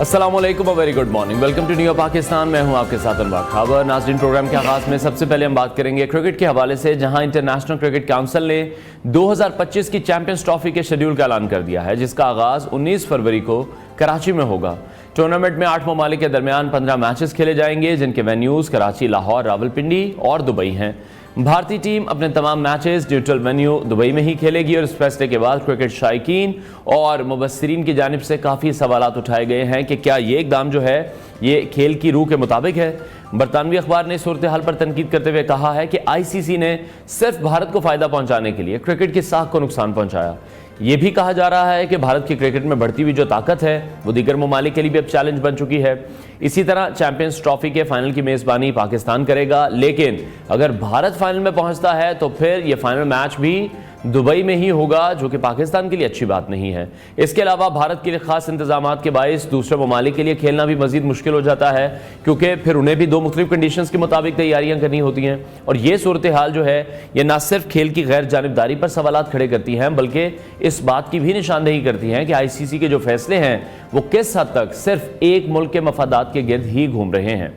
السلام علیکم اور very good morning, welcome to new Pakistan. میں ہوں آپ کے ساتھ انوار خاور. ناظرین، پروگرام کے آغاز میں سب سے پہلے ہم بات کریں گے کرکٹ کے حوالے سے، جہاں انٹرنیشنل کرکٹ کونسل نے 2025 کی چیمپئنز ٹرافی کے شیڈیول کا اعلان کر دیا ہے، جس کا آغاز 19 فروری کو کراچی میں ہوگا. ٹورنامنٹ میں 8 ممالک کے درمیان 15 میچز کھیلے جائیں گے، جن کے وینیوز کراچی، لاہور، راولپنڈی اور دبئی ہیں. بھارتی ٹیم اپنے تمام میچز نیوٹرل وینیو دبئی میں ہی کھیلے گی، اور اس فیصلے کے بعد کرکٹ شائقین اور مبصرین کی جانب سے کافی سوالات اٹھائے گئے ہیں کہ کیا یہ اقدام جو ہے یہ کھیل کی روح کے مطابق ہے. برطانوی اخبار نے صورتحال پر تنقید کرتے ہوئے کہا ہے کہ آئی سی سی نے صرف بھارت کو فائدہ پہنچانے کے لیے کرکٹ کی ساکھ کو نقصان پہنچایا. یہ بھی کہا جا رہا ہے کہ بھارت کی کرکٹ میں بڑھتی ہوئی جو طاقت ہے وہ دیگر ممالک کے لیے بھی اب چیلنج بن چکی ہے. اسی طرح چیمپئنز ٹرافی کے فائنل کی میزبانی پاکستان کرے گا، لیکن اگر بھارت فائنل میں پہنچتا ہے تو پھر یہ فائنل میچ بھی دبئی میں ہی ہوگا، جو کہ پاکستان کے لیے اچھی بات نہیں ہے. اس کے علاوہ بھارت کے لیے خاص انتظامات کے باعث دوسرے ممالک کے لیے کھیلنا بھی مزید مشکل ہو جاتا ہے، کیونکہ پھر انہیں بھی 2 مختلف کنڈیشنز کے مطابق تیاریاں کرنی ہوتی ہیں. اور یہ صورتحال جو ہے یہ نہ صرف کھیل کی غیر جانبداری پر سوالات کھڑے کرتی ہیں، بلکہ اس بات کی بھی نشاندہی کرتی ہیں کہ آئی سی سی کے جو فیصلے ہیں وہ کس حد تک صرف ایک ملک کے مفادات کے گرد ہی گھوم رہے ہیں.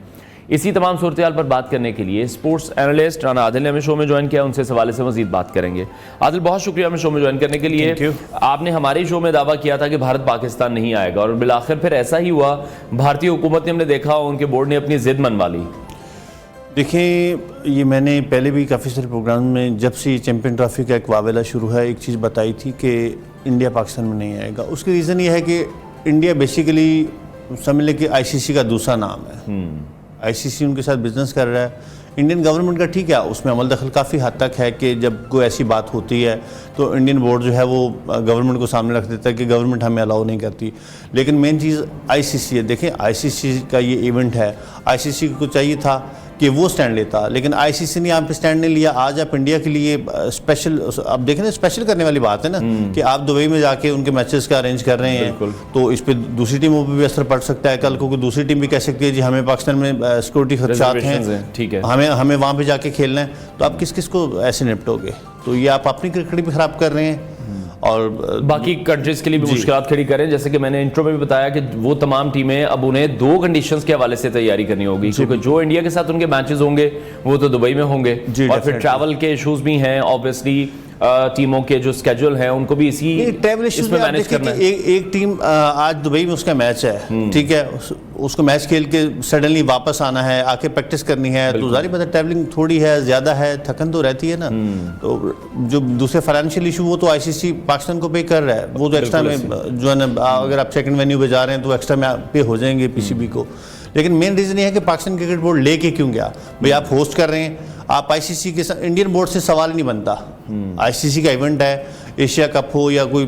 اسی تمام صورتحال پر بات کرنے کے لیے اسپورٹس اینالسٹ رانا عادل نے ہمیں شو میں جوائن کیا. ان سے اس حوالے سے مزید بات کریں گے. عادل، بہت شکریہ ہمیں شو میں جوائن کرنے کے لیے. آپ نے ہمارے شو میں دعویٰ کیا تھا کہ بھارت پاکستان نہیں آئے گا، اور بالآخر پھر ایسا ہی ہوا. بھارتی حکومت نے، ہم نے دیکھا ان کے بورڈ نے اپنی ضد منوا لی. دیکھیں، یہ میں نے پہلے بھی کافی سارے پروگرام میں جب سے یہ چیمپئن ٹرافی کا ایک واویلا شروع ہے ایک چیز بتائی تھی کہ انڈیا پاکستان میں نہیں آئے گا. اس کی ریزن یہ ہے کہ انڈیا بیسیکلی سمجھ لے کہ آئی سی سی کا دوسرا نام ہے. آئی سی سی ان کے ساتھ بزنس کر رہا ہے. انڈین گورنمنٹ کا ٹھیک ہے، اس میں عمل دخل کافی حد تک ہے کہ جب کوئی ایسی بات ہوتی ہے تو انڈین بورڈ جو ہے وہ گورنمنٹ کو سامنے رکھ دیتا ہے کہ گورنمنٹ ہمیں الاؤ نہیں کرتی. لیکن مین چیز آئی سی سی ہے. دیکھیں، آئی سی سی کا یہ ایونٹ ہے، آئی سی سی کو چاہیے تھا کہ وہ سٹینڈ لیتا، لیکن آئی سی سی نے یہاں پہ سٹینڈ نہیں لیا. آج آپ انڈیا کے لیے اسپیشل، اب دیکھیں نا، اسپیشل کرنے والی بات ہے نا کہ آپ دبئی میں جا کے ان کے میچز کا ارینج کر رہے ہیں، تو اس پہ دوسری ٹیموں پہ بھی اثر پڑ سکتا ہے. کل کو کوئی دوسری ٹیم بھی کہہ سکتی ہے جی ہمیں پاکستان میں سیکورٹی خدشات ہیں، ہمیں وہاں پہ جا کے کھیلنا ہے، تو آپ کس کس کو ایسے نپٹو گے؟ تو یہ آپ اپنی کرکٹ بھی خراب کر رہے ہیں اور باقی کنٹریز کے لیے بھی مشکلات کھڑی کریں. جیسے کہ میں نے انٹرو میں بھی بتایا کہ وہ تمام ٹیمیں اب انہیں 2 کنڈیشنز کے حوالے سے تیاری کرنی ہوگی، کیونکہ جو انڈیا کے ساتھ ان کے میچز ہوں گے وہ تو دبئی میں ہوں گے، اور پھر ٹریول کے ایشوز بھی ہیں. اوبویسلی ٹیموں کے جو اسکیجول ہیں ان کو بھی اس میں مینیج کرنا ہے. ایک ٹیم آج دبئی میں اس کا میچ ہے، ٹھیک ہے، اس کو میچ کھیل کے سڈنلی واپس آنا ہے، آ کے پریکٹس کرنی ہے، تو ظاہر بات ہے ٹریولنگ تھوڑی ہے، زیادہ ہے، تھکن تو رہتی ہے نا. تو جو دوسرے فائنینشیل ایشو وہ تو آئی سی سی پاکستان کو پے کر رہا ہے، وہ تو ایکسٹرا میں جو ہے نا، اگر آپ سیکنڈ وینیو پہ جا رہے ہیں تو ایکسٹرا میں پے ہو جائیں گے پی سی بی کو. لیکن مین ریزن یہ ہے کہ پاکستان کرکٹ بورڈ لے کے کیوں گیا؟ بھئی آپ ہوسٹ کر رہے ہیں، آپ آئی سی سی کے ساتھ، انڈین بورڈ سے سوال نہیں بنتا. آئی سی سی کا ایونٹ ہے، ایشیا کپ ہو یا کوئی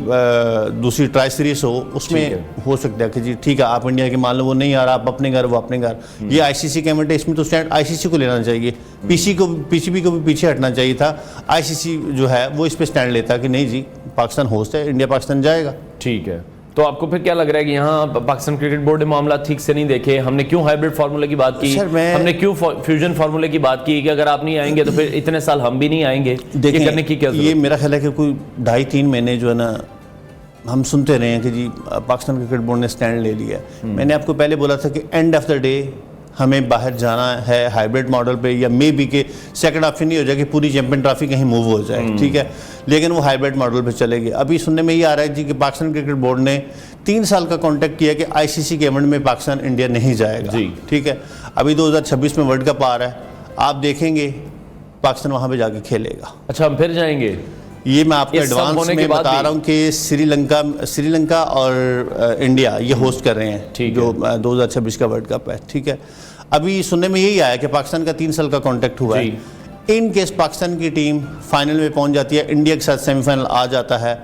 دوسری ٹرائی سیریز ہو، اس میں ہو سکتا ہے کہ جی ٹھیک ہے آپ انڈیا کے مان لو وہ نہیں آ رہا، آپ اپنے گھر وہ اپنے گھر. یہ آئی سی سی کا ایونٹ ہے، اس میں تو اسٹینڈ آئی سی سی کو لینا چاہیے. پی سی بی کو بھی پیچھے ہٹنا چاہیے تھا. آئی سی سی جو ہے وہ اس پہ اسٹینڈ لیتا کہ نہیں جی پاکستان ہوسٹ ہے، انڈیا پاکستان جائے گا. ٹھیک ہے، تو آپ کو پھر کیا لگ رہا ہے کہ یہاں پاکستان کرکٹ بورڈ نے معاملات ٹھیک سے نہیں دیکھے؟ ہم نے کیوں ہائبرڈ فارمولے کی بات کی، ہم نے کیوں فیوژن فارمولے کی بات کی کہ اگر آپ نہیں آئیں گے تو پھر اتنے سال ہم بھی نہیں آئیں گے؟ یہ کرنے کی کیا ضرورت؟ یہ میرا خیال ہے کہ کوئی 2.5-3 مہینے جو ہے نا ہم سنتے رہے ہیں کہ جی پاکستان کرکٹ بورڈ نے سٹینڈ لے لیا. میں نے آپ کو پہلے بولا تھا کہ اینڈ آف دا ڈے ہمیں باہر جانا ہے ہائبرڈ ماڈل پہ، یا مے بی کہ سیکنڈ آپشن نہیں ہو جائے کہ پوری چیمپئن ٹرافی کہیں موو ہو جائے، ٹھیک ہے، لیکن وہ ہائبرڈ ماڈل پہ چلے گئے. ابھی سننے میں یہ آ رہا ہے جی کہ پاکستان کرکٹ بورڈ نے 3 سال کا کانٹیکٹ کیا کہ آئی سی سی کے ایونٹ میں پاکستان انڈیا نہیں جائے گا. ٹھیک ہے، ابھی 2026 میں ورلڈ کپ آ رہا ہے، آپ دیکھیں گے پاکستان وہاں پہ جا کے کھیلے گا. اچھا، ہم پھر جائیں گے؟ یہ میں آپ کو ایڈوانس میں بتا رہا ہوں کہ سری لنکا اور انڈیا یہ ہوسٹ کر رہے ہیں جو 2026 کا ورلڈ کپ ہے. ٹھیک ہے، ابھی سننے میں یہی آیا کہ پاکستان کا 3 سال کا کانٹیکٹ ہوا ہے. ان کیس پاکستان کی ٹیم فائنل میں پہنچ جاتی ہے، انڈیا کے ساتھ سیمی فائنل آ جاتا ہے،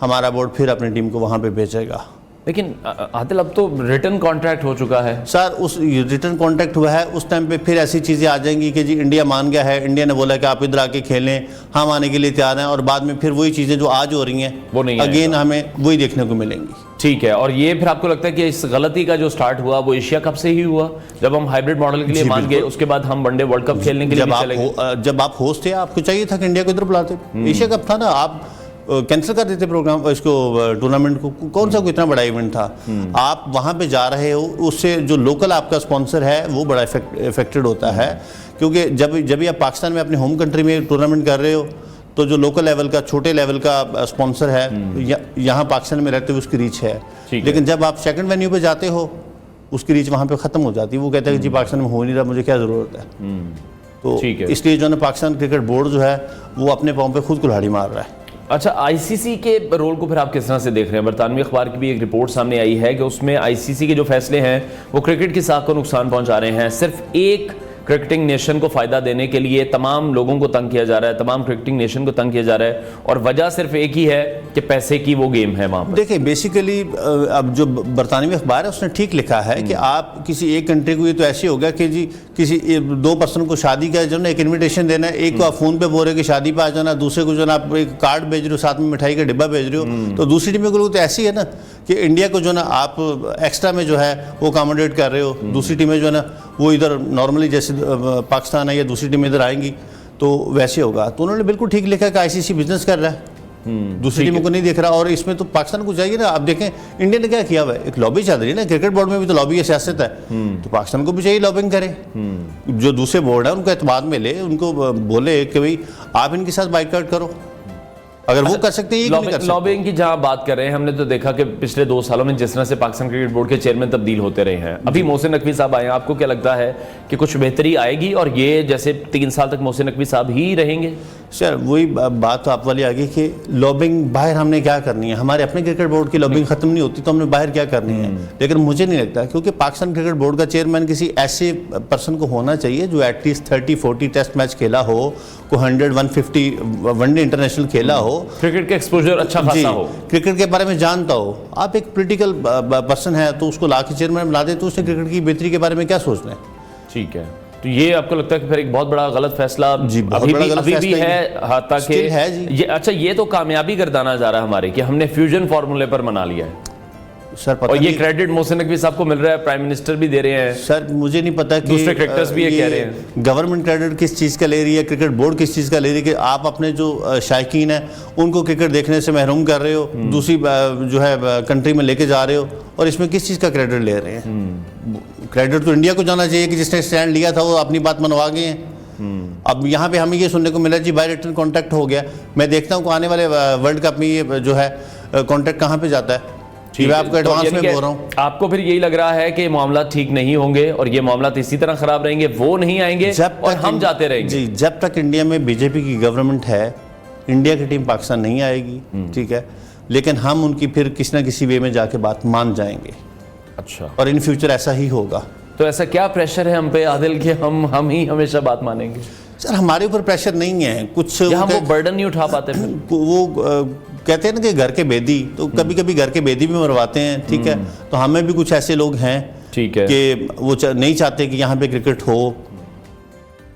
ہمارا بورڈ پھر اپنی ٹیم کو وہاں پہ بھیجے گا. لیکن عادل اب تو ریٹن کانٹریکٹ ہو چکا ہے سر. اس ریٹن کانٹریکٹ ہوا ہے، اس ٹائم پہ پھر ایسی چیزیں آ جائیں گی کہ جی انڈیا مان گیا ہے، انڈیا نے بولا کہ آپ ادھر آ کے کھیلیں، ہم آنے کے لیے تیار ہیں، اور بعد میں پھر وہی چیزیں جو آج ہو رہی ہیں وہ نہیں اگین ہمیں وہی دیکھنے کو ملیں گی. ٹھیک ہے، اور یہ پھر آپ کو لگتا ہے کہ اس غلطی کا جو سٹارٹ ہوا وہ ایشیا کپ سے ہی ہوا، جب ہم ہائبرڈ ماڈل کے لیے مان گئے، اس کے بعد ہم ون ڈے ورلڈ کپ کھیلنے کے لیے چلے گئے؟ جب آپ ہوسٹ تھے آپ کو چاہیے تھا کہ انڈیا کو ادھر بلاتے. ایشیا کپ تھا نا، آپ کینسل کر دیتے پروگرام اس کو ٹورنامنٹ کو. کون سا کوئی اتنا بڑا ایونٹ تھا؟ آپ وہاں پہ جا رہے ہو, اس سے جو لوکل آپ کا اسپانسر ہے وہ بڑا افیکٹڈ ہوتا ہے, کیونکہ جب آپ پاکستان میں اپنے ہوم کنٹری میں ٹورنامنٹ کر رہے ہو تو جو لوکل لیول کا چھوٹے لیول کا اسپانسر ہے یہاں پاکستان میں رہتے ہوئے اس کی ریچ ہے, لیکن جب آپ سیکنڈ وینیو پہ جاتے ہو اس کی ریچ وہاں پہ ختم ہو جاتی ہے. وہ کہتا ہے کہ جی پاکستان میں ہو نہیں رہا, مجھے کیا ضرورت ہے. تو اس لیے جو ہے نا پاکستان کرکٹ بورڈ جو ہے وہ اپنے پاؤں پہ خود کلہاڑی مار رہا ہے. اچھا, آئی سی سی کے رول کو پھر آپ کس طرح سے دیکھ رہے ہیں؟ برطانوی اخبار کی بھی ایک رپورٹ سامنے آئی ہے کہ اس میں آئی سی سی کے جو فیصلے ہیں وہ کرکٹ کی ساکھ کو نقصان پہنچا رہے ہیں. صرف ایک کرکٹنگ نیشن کو فائدہ دینے کے لیے تمام لوگوں کو تنگ کیا جا رہا ہے, تمام کرکٹنگ نیشن کو تنگ کیا جا رہا ہے, اور وجہ صرف ایک ہی ہے کہ پیسے کی وہ گیم ہے وہاں پر. دیکھیں بیسیکلی اب جو برطانوی اخبار ہے اس نے ٹھیک لکھا ہے کہ آپ کسی ایک کنٹری کو, یہ تو ایسے ہو گیا کہ جی کسی 2 پرسن کو شادی کا جو ہے نا ایک انویٹیشن دینا ہے, ایک کو آپ فون پہ بول رہے کہ شادی پہ آ جانا, دوسرے کو جو ہے نا آپ ایک کارڈ بھیج رہے ہو, ساتھ میں مٹھائی کا ڈبہ بھیج رہے ہو. تو دوسری ٹیم کو تو ایسی ہے نا کہ انڈیا کو جو ہے نا آپ ایکسٹرا میں جو ہے وہ اکاموڈیٹ کر رہے ہو, دوسری ٹیمیں جو ہے نا وہ ادھر نارملی جیسے پاکستان ہے یا دوسری ٹیمیں ادھر آئیں گی تو ویسے ہوگا. تو انہوں نے بالکل ٹھیک لکھا کہ آئی سی سی بزنس کر رہا ہے, دوسری ٹیموں کو نہیں دیکھ رہا. اور اس میں تو پاکستان کو چاہیے نا, آپ دیکھیں انڈیا نے کیا کیا ہوا ہے, ایک لابی چل رہی ہے نا, کرکٹ بورڈ میں بھی تو لابی ہے, سیاست ہے, تو پاکستان کو بھی چاہیے لابنگ کرے. جو دوسرے بورڈ ہیں ان کو اعتماد میں لے, ان کو بولے کہ بھئی آپ ان کے ساتھ بائیکاٹ کرو, اگر وہ کر سکتے ہیں. یہ نہیں کر سکتے. لابنگ کی جہاں بات کر رہے ہیں, ہم نے تو دیکھا کہ پچھلے 2 سالوں میں جس طرح سے پاکستان کرکٹ بورڈ کے چیئرمین تبدیل ہوتے رہے ہیں. ابھی محسن نقوی صاحب آئے ہیں, آپ کو کیا لگتا ہے کہ کچھ بہتری آئے گی اور یہ جیسے 3 سال تک محسن نقوی صاحب ہی رہیں گے؟ سر وہی بات تو آپ والی آگئی کہ لابنگ باہر ہم نے کیا کرنی ہے, ہمارے اپنے کرکٹ بورڈ کی لابنگ ختم نہیں ہوتی تو ہم نے باہر کیا کرنی ہے. لیکن مجھے نہیں لگتا, کیونکہ پاکستان کرکٹ بورڈ کا چیئرمین کسی ایسے پرسن کو ہونا چاہیے جو ایٹ لیسٹ 30-40 ٹیسٹ میچ کھیلا ہو, کوئی 100-150 ون ڈے انٹرنیشنل کھیلا ہو, کرکٹ کا ایکسپوجر اچھا خاصا ہو, کرکٹ کے بارے میں جانتا ہو. آپ ایک پولیٹیکل پرسن ہے تو اس کو لا کے چیئرمین بنا دے تو اس نے کرکٹ کی بہتری کے بارے میں کیا سوچنا ہے؟ ٹھیک ہے, تو یہ آپ کو لگتا ہے کہ پھر ایک بہت بڑا غلط فیصلہ ابھی بھی ہے حتیٰ کہ اچھا یہ تو کامیابی گردانا جا رہا ہے ہماری کہ ہم نے فیوژن فارمولے پر منا لیا ہے, اور یہ کریڈٹ محسن نقوی صاحب کو مل رہا ہے, پرائم منسٹر بھی دے رہے ہیں. سر مجھے نہیں پتا کہ دوسرے کرکٹرز بھی یہ کہہ رہے ہیں گورنمنٹ کریڈٹ کس چیز کا لے رہی ہے, کرکٹ بورڈ کس چیز کا لے رہی ہے کہ آپ اپنے جو شائقین ہیں ان کو کرکٹ دیکھنے سے محروم کر رہے ہو, دوسری جو ہے کنٹری میں لے کے جا رہے ہو, اور اس میں کس چیز کا کریڈٹ لے رہے ہیں؟ کریڈٹ تو انڈیا کو جانا چاہیے کہ جس نے اسٹینڈ لیا تھا وہ اپنی بات منوا گئے ہیں. اب یہاں پہ ہمیں یہ سننے کو ملا جی بائی ریٹرن کانٹیکٹ ہو گیا. میں دیکھتا ہوں کہ آنے والے ورلڈ کپ میں یہ جو ہے کانٹیکٹ کہاں پہ جاتا ہے. میں آپ کو ایڈوانس میں بول رہا ہوں, آپ کو پھر یہی لگ رہا ہے کہ معاملات ٹھیک نہیں ہوں گے اور یہ معاملات اسی طرح خراب رہیں گے, وہ نہیں آئیں گے اور ہم جاتے رہیں گے. جی جب تک انڈیا میں بی جے پی کی گورنمنٹ ہے انڈیا کی ٹیم پاکستان نہیں آئے گی, ٹھیک ہے, لیکن ہم ان کی پھر کسی نہ کسی وے میں جا کے بات مان جائیں گے. اچھا, اور ان فیوچر ایسا ہی ہوگا. تو ایسا کیا پریشر ہے ہم پہ عادل کہ ہم ہی ہمیشہ بات مانیں گے؟ سر ہمارے اوپر پریشر نہیں ہے کچھ, ہم وہ برڈن نہیں اٹھا پاتے. وہ کہتے ہیں نا کہ گھر کے بیدی, تو کبھی کبھی گھر کے بیدی بھی مرواتے ہیں, ٹھیک ہے, تو ہمیں بھی کچھ ایسے لوگ ہیں ٹھیک ہے کہ وہ نہیں چاہتے کہ یہاں پہ کرکٹ ہو,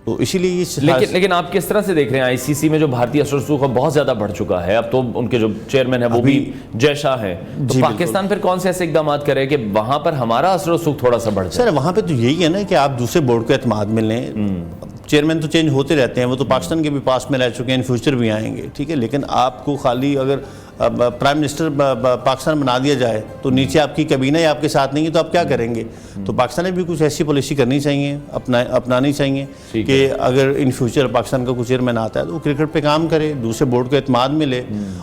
تو اسی لیے لیکن آپ کس طرح سے دیکھ رہے ہیں آئی سی سی میں جو بھارتی اثر و رسوخ بہت زیادہ بڑھ چکا ہے, اب تو ان کے جو چیئرمین ہے وہ بھی جے شاہ ہیں, تو پاکستان پھر کون سے ایسے اقدامات کرے کہ وہاں پر ہمارا اثر و رسوخ تھوڑا سا بڑھ جائے؟ سر وہاں پہ تو یہی ہے نا کہ آپ دوسرے بورڈ کو اعتماد میں لیں. چیئرمین تو چینج ہوتے رہتے ہیں, وہ تو پاکستان کے بھی پاس میں رہ چکے ہیں, ان فیوچر بھی آئیں گے, ٹھیک ہے, لیکن آپ کو خالی اگر پرائم منسٹر پاکستان بنا دیا جائے تو نیچے آپ کی کابینہ ہی آپ کے ساتھ نہیں ہے تو آپ کیا کریں گے؟ تو پاکستان نے بھی کچھ ایسی پالیسی کرنی چاہیے, اپنانی چاہیے کہ اگر ان فیوچر پاکستان کا کوئی چیئرمین آتا ہے تو وہ کرکٹ پہ کام کرے, دوسرے بورڈ کو اعتماد میں لے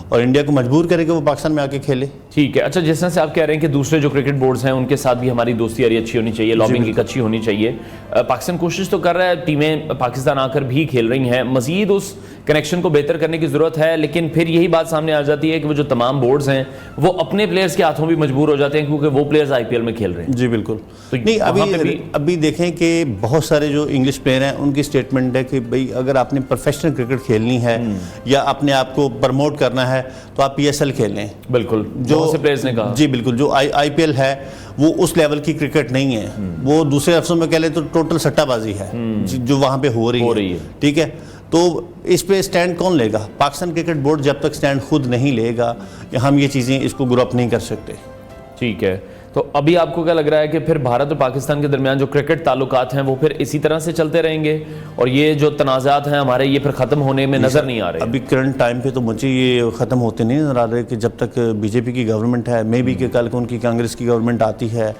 اور انڈیا کو مجبور کرے کہ وہ پاکستان میں آ کے کھیلے. ٹھیک ہے. اچھا, جس طرح سے آپ کہہ رہے ہیں کہ دوسرے جو کرکٹ بورڈز ہیں ان کے ساتھ بھی ہماری دوستی یاری اچھی ہونی چاہیے, لابنگ ایک اچھی ہونی چاہیے, پاکستان کوشش تو کر رہا ہے, ٹیمیں پاکستان آ کر بھی کھیل رہی ہیں, مزید اس کنیکشن کو بہتر کرنے کی ضرورت ہے, لیکن پھر یہی بات سامنے آ جاتی ہے کہ وہ جو تمام بورڈز ہیں وہ اپنے پلیئرز کے ہاتھوں بھی مجبور ہو جاتے ہیں کیونکہ وہ پلیئرز آئی پی ایل میں کھیل رہے ہیں. جی بالکل. نہیں ابھی دیکھیں کہ بہت سارے جو انگلش پلیئر ہیں ان کی سٹیٹمنٹ ہے کہ بھئی اگر آپ نے پروفیشنل کرکٹ کھیلنی ہے یا اپنے آپ کو پروموٹ کرنا ہے تو آپ پی ایس ایل کھیلیں. بالکل, جو سے پلیئرز نے کہا. جی بالکل, جو آئی پی ایل ہے وہ اس لیول کی کرکٹ نہیں ہے, وہ دوسرے لفظوں میں کہہ لیں تو ٹوٹل سٹہ بازی ہے جو وہاں پہ ہو رہی ہے, ٹھیک ہے. تو اس پہ سٹینڈ کون لے گا؟ پاکستان کرکٹ بورڈ جب تک سٹینڈ خود نہیں لے گا ہم یہ چیزیں اس کو گروپ نہیں کر سکتے. ٹھیک ہے. تو ابھی آپ کو کیا لگ رہا ہے کہ پھر بھارت اور پاکستان کے درمیان جو کرکٹ تعلقات ہیں وہ پھر اسی طرح سے چلتے رہیں گے اور یہ جو تنازعات ہیں ہمارے یہ پھر ختم ہونے میں نظر نہیں آ رہے؟ ابھی کرنٹ ٹائم پہ تو مجھے یہ ختم ہوتے نہیں نظر آ رہے کہ جب تک بی جے پی کی گورنمنٹ ہے، مے بی کہ کل کو ان کی کانگریس کی گورنمنٹ آتی ہے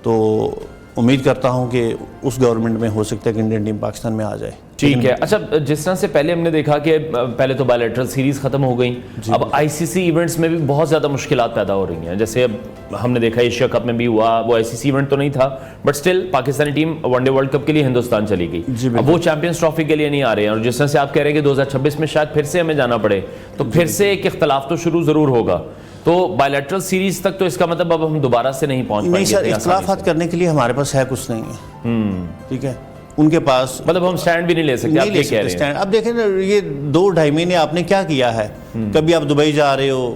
تو امید کرتا ہوں کہ اس گورنمنٹ میں ہو سکتا ہے کہ انڈین ٹیم پاکستان میں آ جائے. ٹھیک ہے. اچھا جس طرح سے پہلے ہم نے دیکھا کہ پہلے تو بائی لیٹرل سیریز ختم ہو گئیں، اب آئی سی سی ایونٹس میں بھی بہت زیادہ مشکلات پیدا ہو رہی ہیں. جیسے اب ہم نے دیکھا ایشیا کپ میں بھی ہوا، وہ آئی سی سی ایونٹ تو نہیں تھا but still Pakistani team one day world cup کے لیے ہندوستان چلی گئی. اب وہ چیمپئنز ٹرافی کے لیے نہیں آ رہے ہیں اور جس طرح سے آپ کہہ رہے ہیں کہ 2026 میں شاید پھر سے ہمیں جانا پڑے تو پھر سے ایک اختلاف تو شروع ضرور ہوگا. تو بائی لیٹرل سیریز تک تو اس کا مطلب اب ہم دوبارہ سے نہیں پہنچ پائیں گے. نہیں سر، اختلافات کرنے کے لیے ہمارے پاس ہے کچھ نہیں ہے. ٹھیک ہے، ان کے پاس مطلب ہم سٹینڈ بھی نہیں لے سکتے. آپ یہ کہہ رہے ہیں اب دیکھیں نا، یہ 2-2.5 مہینے آپ نے کیا کیا ہے؟ کبھی آپ دبئی جا رہے ہو،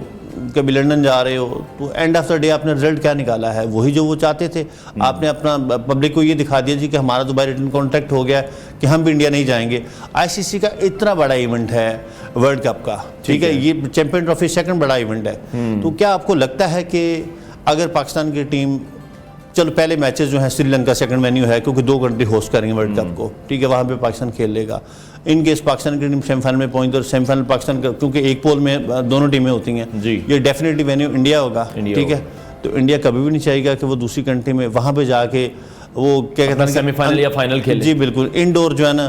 کبھی لنڈن جا رہے ہو، تو اینڈ آف دا ڈے آپ نے رزلٹ کیا نکالا ہے؟ وہی جو وہ چاہتے تھے. آپ نے اپنا پبلک کو یہ دکھا دیا جی کہ ہمارا دبئی ریٹن کانٹریکٹ ہو گیا کہ ہم بھی انڈیا نہیں جائیں گے. آئی سی سی کا اتنا بڑا ایونٹ ہے ورلڈ کپ کا، ٹھیک ہے، یہ چیمپئن ٹرافی سیکنڈ بڑا ایونٹ ہے. تو کیا آپ کو لگتا ہے کہ اگر پاکستان کی ٹیم، چلو پہلے میچز جو ہیں سری لنکا سیکنڈ وینیو ہے کیونکہ 2 کنٹری ہوسٹ کریں گے ورلڈ کپ کو، ٹھیک ہے، وہاں پہ پاکستان کھیل لے گا. ان کیس پاکستان کی ٹیم سیمی فائنل میں پہنچے اور سیمی فائنل پاکستان کا، کیونکہ ایک پول میں دونوں ٹیمیں ہوتی ہیں، یہ ڈیفینیٹلی وینیو انڈیا ہوگا. ٹھیک ہے، تو انڈیا کبھی بھی نہیں چاہے گا کہ وہ دوسری کنٹری میں وہاں پہ جا کے وہ کیا کہتے ہیں سیمی فائنل یا فائنل کھیلے. جی بالکل، انڈور جو ہے نا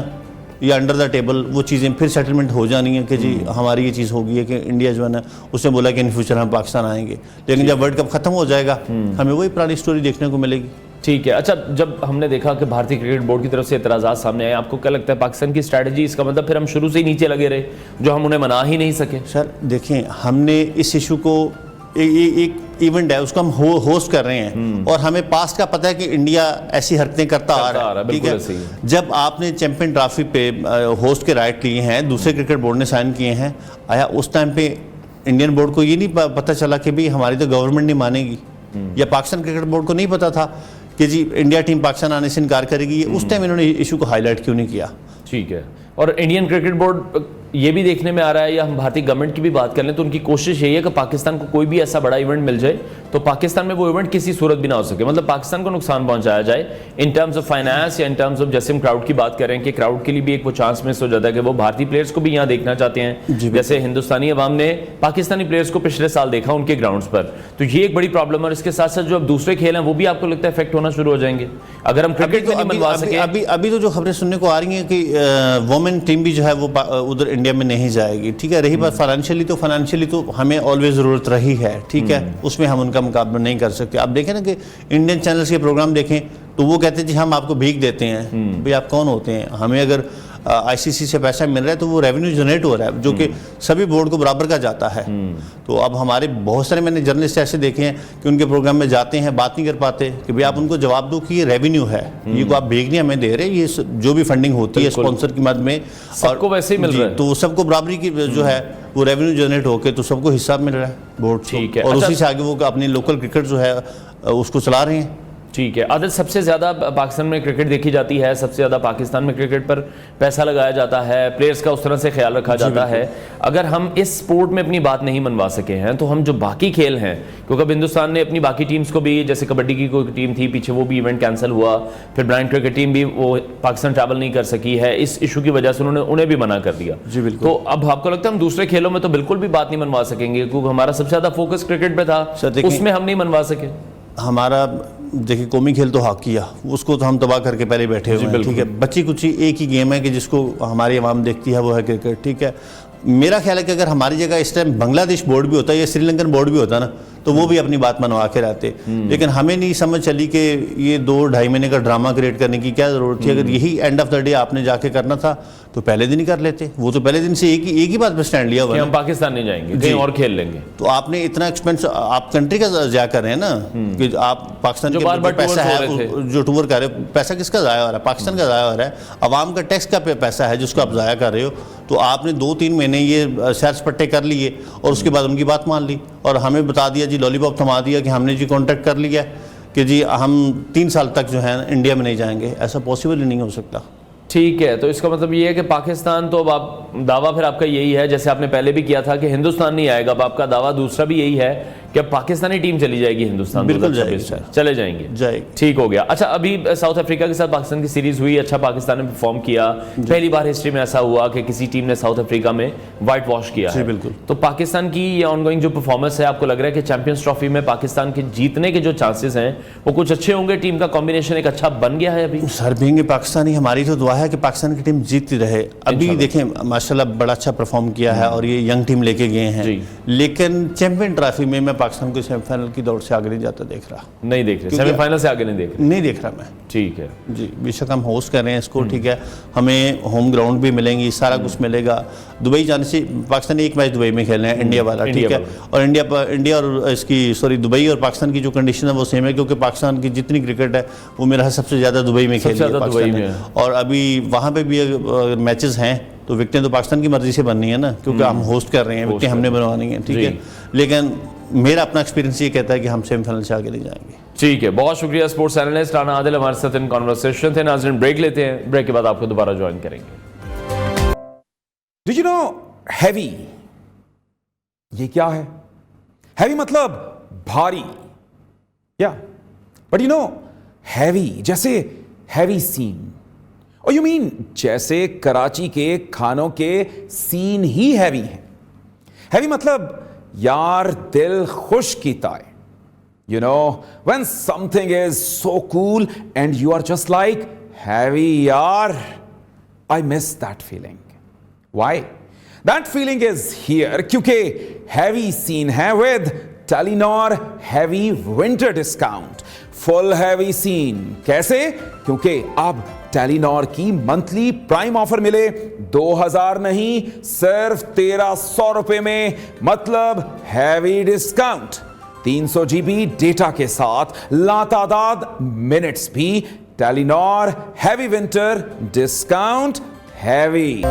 یا انڈر دا ٹیبل وہ چیزیں پھر سیٹلمنٹ ہو جانی ہے کہ جی ہماری یہ چیز ہوگی ہے کہ انڈیا جو ہے نا اس نے بولا کہ ان فیوچر ہم پاکستان آئیں گے. لیکن جب ورلڈ کپ ختم ہو جائے گا ہمیں وہی پرانی سٹوری دیکھنے کو ملے گی. ٹھیک ہے. اچھا جب ہم نے دیکھا کہ بھارتی کرکٹ بورڈ کی طرف سے اعتراضات سامنے آئے، آپ کو کیا لگتا ہے پاکستان کی اسٹریٹجی، اس کا مطلب پھر ہم شروع سے ہی نیچے لگے رہے جو ہم انہیں منا ہی نہیں سکے؟ سر دیکھیں، ہم نے اس ایشو کو ایک ایونٹ ہے اس کو ہم ہوسٹ کر رہے ہیں اور ہمیں پاسٹ کا پتہ ہے کہ انڈیا ایسی حرکتیں کرتا آ رہا ہے. ٹھیک ہے، جب آپ نے چیمپئن ٹرافی پہ ہوسٹ کے رائٹ لیے ہیں، دوسرے کرکٹ بورڈ نے سائن کیے ہیں، آیا اس ٹائم پہ انڈین بورڈ کو یہ نہیں پتہ چلا کہ بھی ہماری تو گورنمنٹ نہیں مانے گی، یا پاکستان کرکٹ بورڈ کو نہیں پتا تھا کہ جی انڈیا ٹیم پاکستان آنے سے انکار کرے گی؟ اس ٹائم انہوں نے ایشو کو ہائی لائٹ کیوں نہیں کیا؟ ٹھیک ہے. اور انڈین کرکٹ بورڈ یہ بھی دیکھنے میں آ رہا ہے، یا ہم بھارتی گورنمنٹ کی بھی بات کر لیں تو ان کی کوشش یہی ہے کہ پاکستان کو کوئی بھی ایسا بڑا ایونٹ مل جائے تو پاکستان میں وہ ایونٹ کسی صورت بھی نہ ہو سکے، مطلب پاکستان کو نقصان پہنچایا جائے ان ٹرمز آف فائنانس یا ان ٹرمز آف، جیسے ہم کراؤڈ کی بات کر رہے ہیں کہ کراؤڈ کے لیے بھی ایک وہ چانس مس ہو جاتا ہے کہ وہ بھارتی پلیئرز کو بھی یہاں دیکھنا چاہتے ہیں. جیسے ہندوستانی عوام نے پاکستانی پلیئرز کو پچھلے سال دیکھا ان کے گراؤنڈز پر، تو یہ ایک بڑی پرابلم ہے. اور اس کے ساتھ ساتھ جو اب دوسرے کھیل ہیں وہ بھی آپ کو لگتا ہے افیکٹ ہونا شروع ہو جائیں گے اگر ہم کرکٹ میں نہیں منوا سکیں؟ ابھی تو جو خبریں سننے کو آ رہی ہیں کہ وومن ٹیم بھی جو ہے وہ ادھر انڈیا میں نہیں جائے گی. ٹھیک ہے، رہی بات فائنینشلی تو ہمیں آلویز ضرورت رہی ہے. ٹھیک ہے، اس میں ہم ان کا مقابلہ نہیں کر سکتے. آپ دیکھیں نا کہ انڈین چینلز کے پروگرام دیکھیں تو وہ کہتے ہیں جی ہم آپ کو بھیک دیتے ہیں. بھئی آپ کون ہوتے ہیں؟ ہمیں اگر آئی سی سی سے پیسہ مل رہا ہے تو وہ ریونیو جنریٹ ہو رہا ہے جو کہ سبھی بورڈ کو برابر کا جاتا ہے. تو اب ہمارے بہت سارے میں نے جرنلسٹ ایسے دیکھے ہیں کہ ان کے پروگرام میں جاتے ہیں، بات نہیں کر پاتے کہ بھئی آپ ان کو جواب دو کہ یہ ریونیو ہے، یہ کو آپ بھیک نہیں ہمیں دے رہے، یہ جو بھی فنڈنگ ہوتی ہے اسپانسر کی مد میں سب کو ویسے ہی مل رہا ہے، تو سب کو برابری کی جو ہے وہ ریونیو جنریٹ ہو کے تو سب کو حصہ مل رہا ہے بورڈ سے، اور اسی سے آگے وہ اپنی لوکل کرکٹ جو ہے اس کو چلا رہے ہیں. ٹھیک ہے. عادل سب سے زیادہ پاکستان میں کرکٹ دیکھی جاتی ہے، سب سے زیادہ پاکستان میں کرکٹ پر پیسہ لگایا جاتا ہے، پلیئرز کا اس طرح سے خیال رکھا جاتا ہے. اگر ہم اس سپورٹ میں اپنی بات نہیں منوا سکے ہیں تو ہم جو باقی کھیل ہیں، کیونکہ اب ہندوستان نے اپنی باقی ٹیمز کو بھی، جیسے کبڈی کی کوئی ٹیم تھی پیچھے وہ بھی ایونٹ کینسل ہوا، پھر بلائنڈ کرکٹ ٹیم بھی وہ پاکستان ٹریول نہیں کر سکی ہے، اس ایشو کی وجہ سے انہیں بھی منع کر دیا. جی بالکل. تو اب آپ کو لگتا ہے ہم دوسرے کھیلوں میں تو بالکل بھی بات نہیں منوا سکیں گے کیونکہ ہمارا سب سے زیادہ فوکس کرکٹ پہ تھا، اس میں ہم نہیں منوا سکے؟ ہمارا دیکھیں قومی کھیل تو ہاکی ہے، اس کو تو ہم تباہ کر کے پہلے بیٹھے ہوئے ہیں. ٹھیک ہے، بچی کچی ایک ہی گیم ہے کہ جس کو ہماری عوام دیکھتی ہے، وہ ہے کرکٹ. ٹھیک ہے، میرا خیال ہے کہ اگر ہماری جگہ اس ٹائم بنگلہ دیش بورڈ بھی ہوتا ہے یا سری لنکن بورڈ بھی ہوتا نا تو وہ بھی اپنی بات منوا کے رہتے. لیکن ہمیں نہیں سمجھ چلی کہ یہ 2-2.5 مہینے کا ڈرامہ کریٹ کرنے کی کیا ضرورت تھی. اگر یہی اینڈ آف دا ڈے آپ نے جا کے کرنا تھا تو پہلے دن ہی کر لیتے. وہ تو پہلے دن سے ایک ہی بات پہ سٹینڈ لیا ہوا ہے ہم پاکستان نہیں جائیں گے، کہیں اور کھیل لیں گے. تو آپ نے اتنا ایکسپینس آپ کنٹری کا ضائع کر رہے ہیں نا کہ آپ پاکستان کے پیسہ ہے جو ٹور کر رہے ہو، پیسہ کس کا ضائع ہو رہا ہے؟ پاکستان کا ضائع ہو رہا ہے، عوام کا ٹیکس کا پیسہ ہے جس کو آپ ضائع کر رہے ہو. تو آپ نے 2-3 مہینے یہ سیر سپٹے کر لیے اور اس کے بعد ان کی بات مان لی اور ہمیں بتا دیا جی لالی پاپ تھما دیا کہ ہم نے جی کانٹیکٹ کر لیا کہ جی ہم 3 سال تک جو ہے انڈیا میں نہیں جائیں گے. ایسا پاسبل ہی نہیں ہو سکتا. ٹھیک ہے، تو اس کا مطلب یہ ہے کہ پاکستان تو اب دعویٰ پھر آپ کا یہی ہے جیسے آپ نے پہلے بھی کیا تھا کہ ہندوستان نہیں آئے گا، اب آپ کا دعویٰ دوسرا بھی یہی ہے کہ پاکستانی ٹیم چلی جائے گی ہندوستان؟ بالکل جائے گی 2026 میں چلے جائیں گے، جائے گی۔ ٹھیک ہو گیا۔ اچھا، ابھی ساؤتھ افریقہ کے ساتھ پاکستان کی سیریز ہوئی، اچھا پاکستان نے پرفارم کیا، پہلی بار ہسٹری میں ایسا ہوا کہ کسی ٹیم نے ساؤتھ افریقہ میں وائٹ واش کیا ہے۔ بالکل۔ تو پاکستان کی یہ آن گوئنگ جو پرفارمنس ہے، آپ کو لگ رہا ہے کہ چیمپئنز ٹرافی میں پاکستان کے جیتنے کے جو چانسز ہیں وہ کچھ اچھے ہوں گے؟ ٹیم کا کمبینیشن ایک اچھا بن گیا ہے ابھی؟ سر بینگ پاکستانی، ہماری تو دعا ہے کہ پاکستان کی ٹیم جیتتی رہے۔ ابھی دیکھیں ماشاءاللہ بڑا اچھا پرفارم کیا ہے اور یہ ینگ ٹیم لے کے گئے ہیں، لیکن چیمپئن ٹرافی میں میں پاکستان کو سیمی فائنل کی دوڑ سے آگے نہیں جاتا دیکھ رہا، نہیں دیکھ رہے، سیمی فائنل سے آگے نہیں دیکھ رہا میں۔ ٹھیک ہے جی، بے شک ہم ہوسٹ کر رہے ہیں اس کو، ٹھیک ہے، ہمیں ہوم گراؤنڈ بھی ملیں گی، سارا کچھ ملے گا۔ دبئی جانے سے پاکستان نے ایک میچ دبئی میں کھیلنا ہے، انڈیا والا، ٹھیک ہے، اور انڈیا اور اس کی دبئی اور پاکستان کی جو کنڈیشن ہے وہ سیم ہے، کیونکہ پاکستان کی جتنی کرکٹ ہے وہ میرا سب سے زیادہ دبئی میں کھیلی ہے پاکستان نے، اور ابھی وہاں پہ بھی میچز ہیں تو وکٹیں تو پاکستان کی مرضی سے بننی ہے نا، کیونکہ ہم ہوسٹ کر رہے ہیں، وکٹیں ہم نے بنوانی ہیں، ٹھیک ہے، لیکن میرا اپنا ایکسپیرینس یہ کہتا ہے کہ ہم سیمی فائنل سے آگے نہیں جائیں گے۔ ٹھیک ہے، بہت شکریہ اسپورٹس اینالسٹ رانا عادل ہمارے ساتھ ان کانورسیشن تھے۔ ناظرین بریک لیتے ہیں، بریک کے بعد آپ کو دوبارہ جوائن کریں گے۔ Did you know heavy یہ کیا ہے؟ heavy مطلب بھاری، but you know heavy جیسے heavy scene، اور you mean جیسے کراچی کے کھانوں کے سین ہی heavy ہیں۔ heavy مطلب یار دل خوش کیتا ہے، you know when something is so cool and you are just like heavy یار، I miss that feeling۔ Why? That feeling is here کیونکہ heavy scene ہے with Telenor heavy winter discount۔ full heavy scene کیسے؟ کیونکہ اب ٹیلی-نار کی monthly prime offer ملے 2000 نہیں صرف 1300 روپے میں، مطلب heavy discount, 300 G B data کے ساتھ لاتعداد منٹس بھی۔ Telenor heavy winter discount heavy.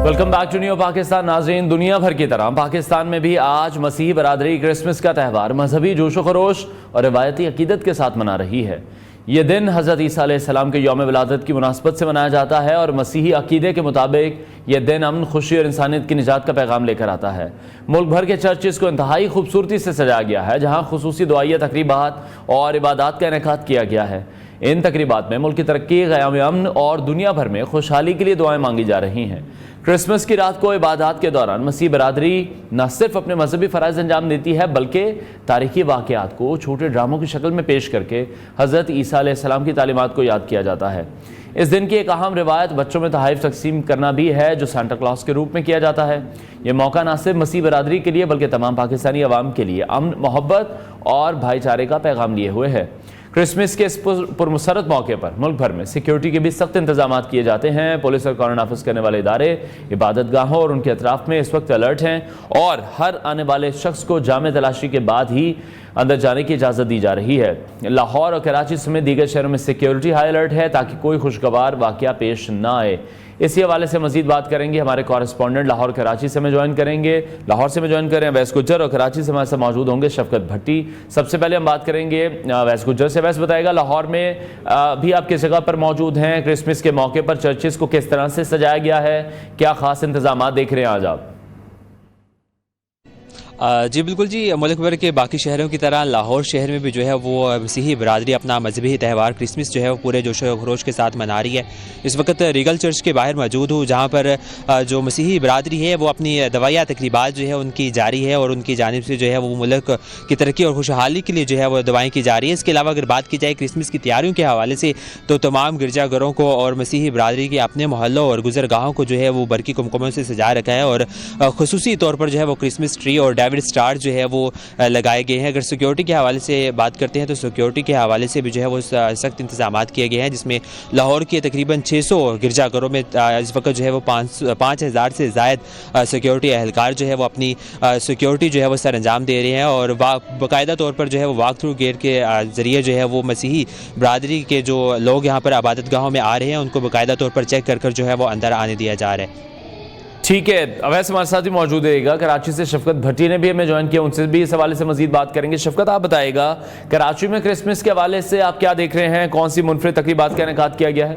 Welcome back to new Pakistan. ناظرین، دنیا بھر کی طرح پاکستان میں بھی آج مسیحی برادری کرسمس کا تہوار مذہبی جوش و خروش اور روایتی عقیدت کے ساتھ منا رہی ہے۔ یہ دن حضرت عیسیٰ علیہ السلام کے یوم ولادت کی مناسبت سے منایا جاتا ہے اور مسیحی عقیدے کے مطابق یہ دن امن، خوشی اور انسانیت کی نجات کا پیغام لے کر آتا ہے۔ ملک بھر کے چرچز کو انتہائی خوبصورتی سے سجایا گیا ہے، جہاں خصوصی دعائیہ تقریبات اور عبادات کا انعقاد کیا گیا ہے۔ ان تقریبات میں ملک کی ترقی، قیام امن اور دنیا بھر میں خوشحالی کے لیے دعائیں مانگی جا رہی ہیں۔ کرسمس کی رات کو عبادات کے دوران مسیح برادری نہ صرف اپنے مذہبی فرائض انجام دیتی ہے، بلکہ تاریخی واقعات کو چھوٹے ڈراموں کی شکل میں پیش کر کے حضرت عیسیٰ علیہ السلام کی تعلیمات کو یاد کیا جاتا ہے۔ اس دن کی ایک اہم روایت بچوں میں تحائف تقسیم کرنا بھی ہے، جو سانتا کلاس کے روپ میں کیا جاتا ہے۔ یہ موقع نہ صرف مسیح برادری کے لیے بلکہ تمام پاکستانی عوام کے لیے امن، محبت اور بھائی چارے کا پیغام لیے ہوئے ہے۔ کرسمس کے اس پرمسرت موقع پر ملک بھر میں سیکیورٹی کے بھی سخت انتظامات کیے جاتے ہیں۔ پولیس اور قانون نافذ کرنے والے ادارے عبادت گاہوں اور ان کے اطراف میں اس وقت الرٹ ہیں اور ہر آنے والے شخص کو جامع تلاشی کے بعد ہی اندر جانے کی اجازت دی جا رہی ہے۔ لاہور اور کراچی سمیت دیگر شہروں میں سیکیورٹی ہائی الرٹ ہے تاکہ کوئی خوشگوار واقعہ پیش نہ آئے۔ اسی حوالے سے مزید بات کریں گے ہمارے کورسپونڈنٹ لاہور کراچی سے میں جوائن کریں گے، لاہور سے میں جوائن کریں ویس گجر، اور کراچی سے ہمارے ساتھ موجود ہوں گے شفقت بھٹی۔ سب سے پہلے ہم بات کریں گے ویس گجر سے۔ ویس بتائے گا لاہور میں بھی آپ کس جگہ پر موجود ہیں؟ کرسمس کے موقع پر چرچز کو کس طرح سے سجایا گیا ہے؟ کیا خاص انتظامات دیکھ رہے ہیں آج آپ؟ جی بالکل جی، ملک بھر کے باقی شہروں کی طرح لاہور شہر میں بھی جو ہے وہ مسیحی برادری اپنا مذہبی تہوار کرسمس جو ہے وہ پورے جوش و خروش کے ساتھ منا رہی ہے۔ اس وقت ریگل چرچ کے باہر موجود ہوں، جہاں پر جو مسیحی برادری ہے وہ اپنی دوائیہ تقریبات جو ہے ان کی جاری ہے اور ان کی جانب سے جو ہے وہ ملک کی ترقی اور خوشحالی کے لیے جو ہے وہ دعائیں کی جا رہی ہے۔ اس کے علاوہ اگر بات کی جائے کرسمس کی تیاریوں کے حوالے سے تو تمام گرجا گھروں کو اور مسیحی برادری کے اپنے محلوں اور گزرگاہوں کو جو ہے وہ برقی کمکموں سے سجا رکھا ہے اور خصوصی طور پر جو ہے وہ کرسمس ٹری اور ڈیوڈ اسٹار جو ہے وہ لگائے گئے ہیں۔ اگر سیکیورٹی کے حوالے سے بات کرتے ہیں تو سیکیورٹی کے حوالے سے بھی جو ہے وہ سخت انتظامات کیے گئے ہیں، جس میں لاہور کے تقریباً 600 گرجا گھروں میں اس وقت جو ہے وہ 5000 سے زائد سیکیورٹی اہلکار جو ہے وہ اپنی سیکیورٹی جو ہے وہ سر انجام دے رہے ہیں اور باقاعدہ طور پر جو ہے وہ واک تھرو گیٹ کے ذریعے جو ہے وہ مسیحی برادری کے جو لوگ یہاں پر عبادت گاہوں میں آ رہے ہیں ان کو باقاعدہ طور پر چیک کر جو ہے وہ اندر آنے دیا جا رہا ہے۔ ٹھیک ہے، اویس ہمارے ساتھ ہی موجود رہے گا کراچی سے شفقت بھٹی نے بھی ہمیں جوائن کیا، ان سے بھی اس حوالے سے مزید بات کریں گے۔ شفقت، آپ بتائے گا کراچی میں کرسمس کے حوالے سے آپ کیا دیکھ رہے ہیں؟ کون سی منفرد تقریبات کا انعقاد کیا گیا ہے؟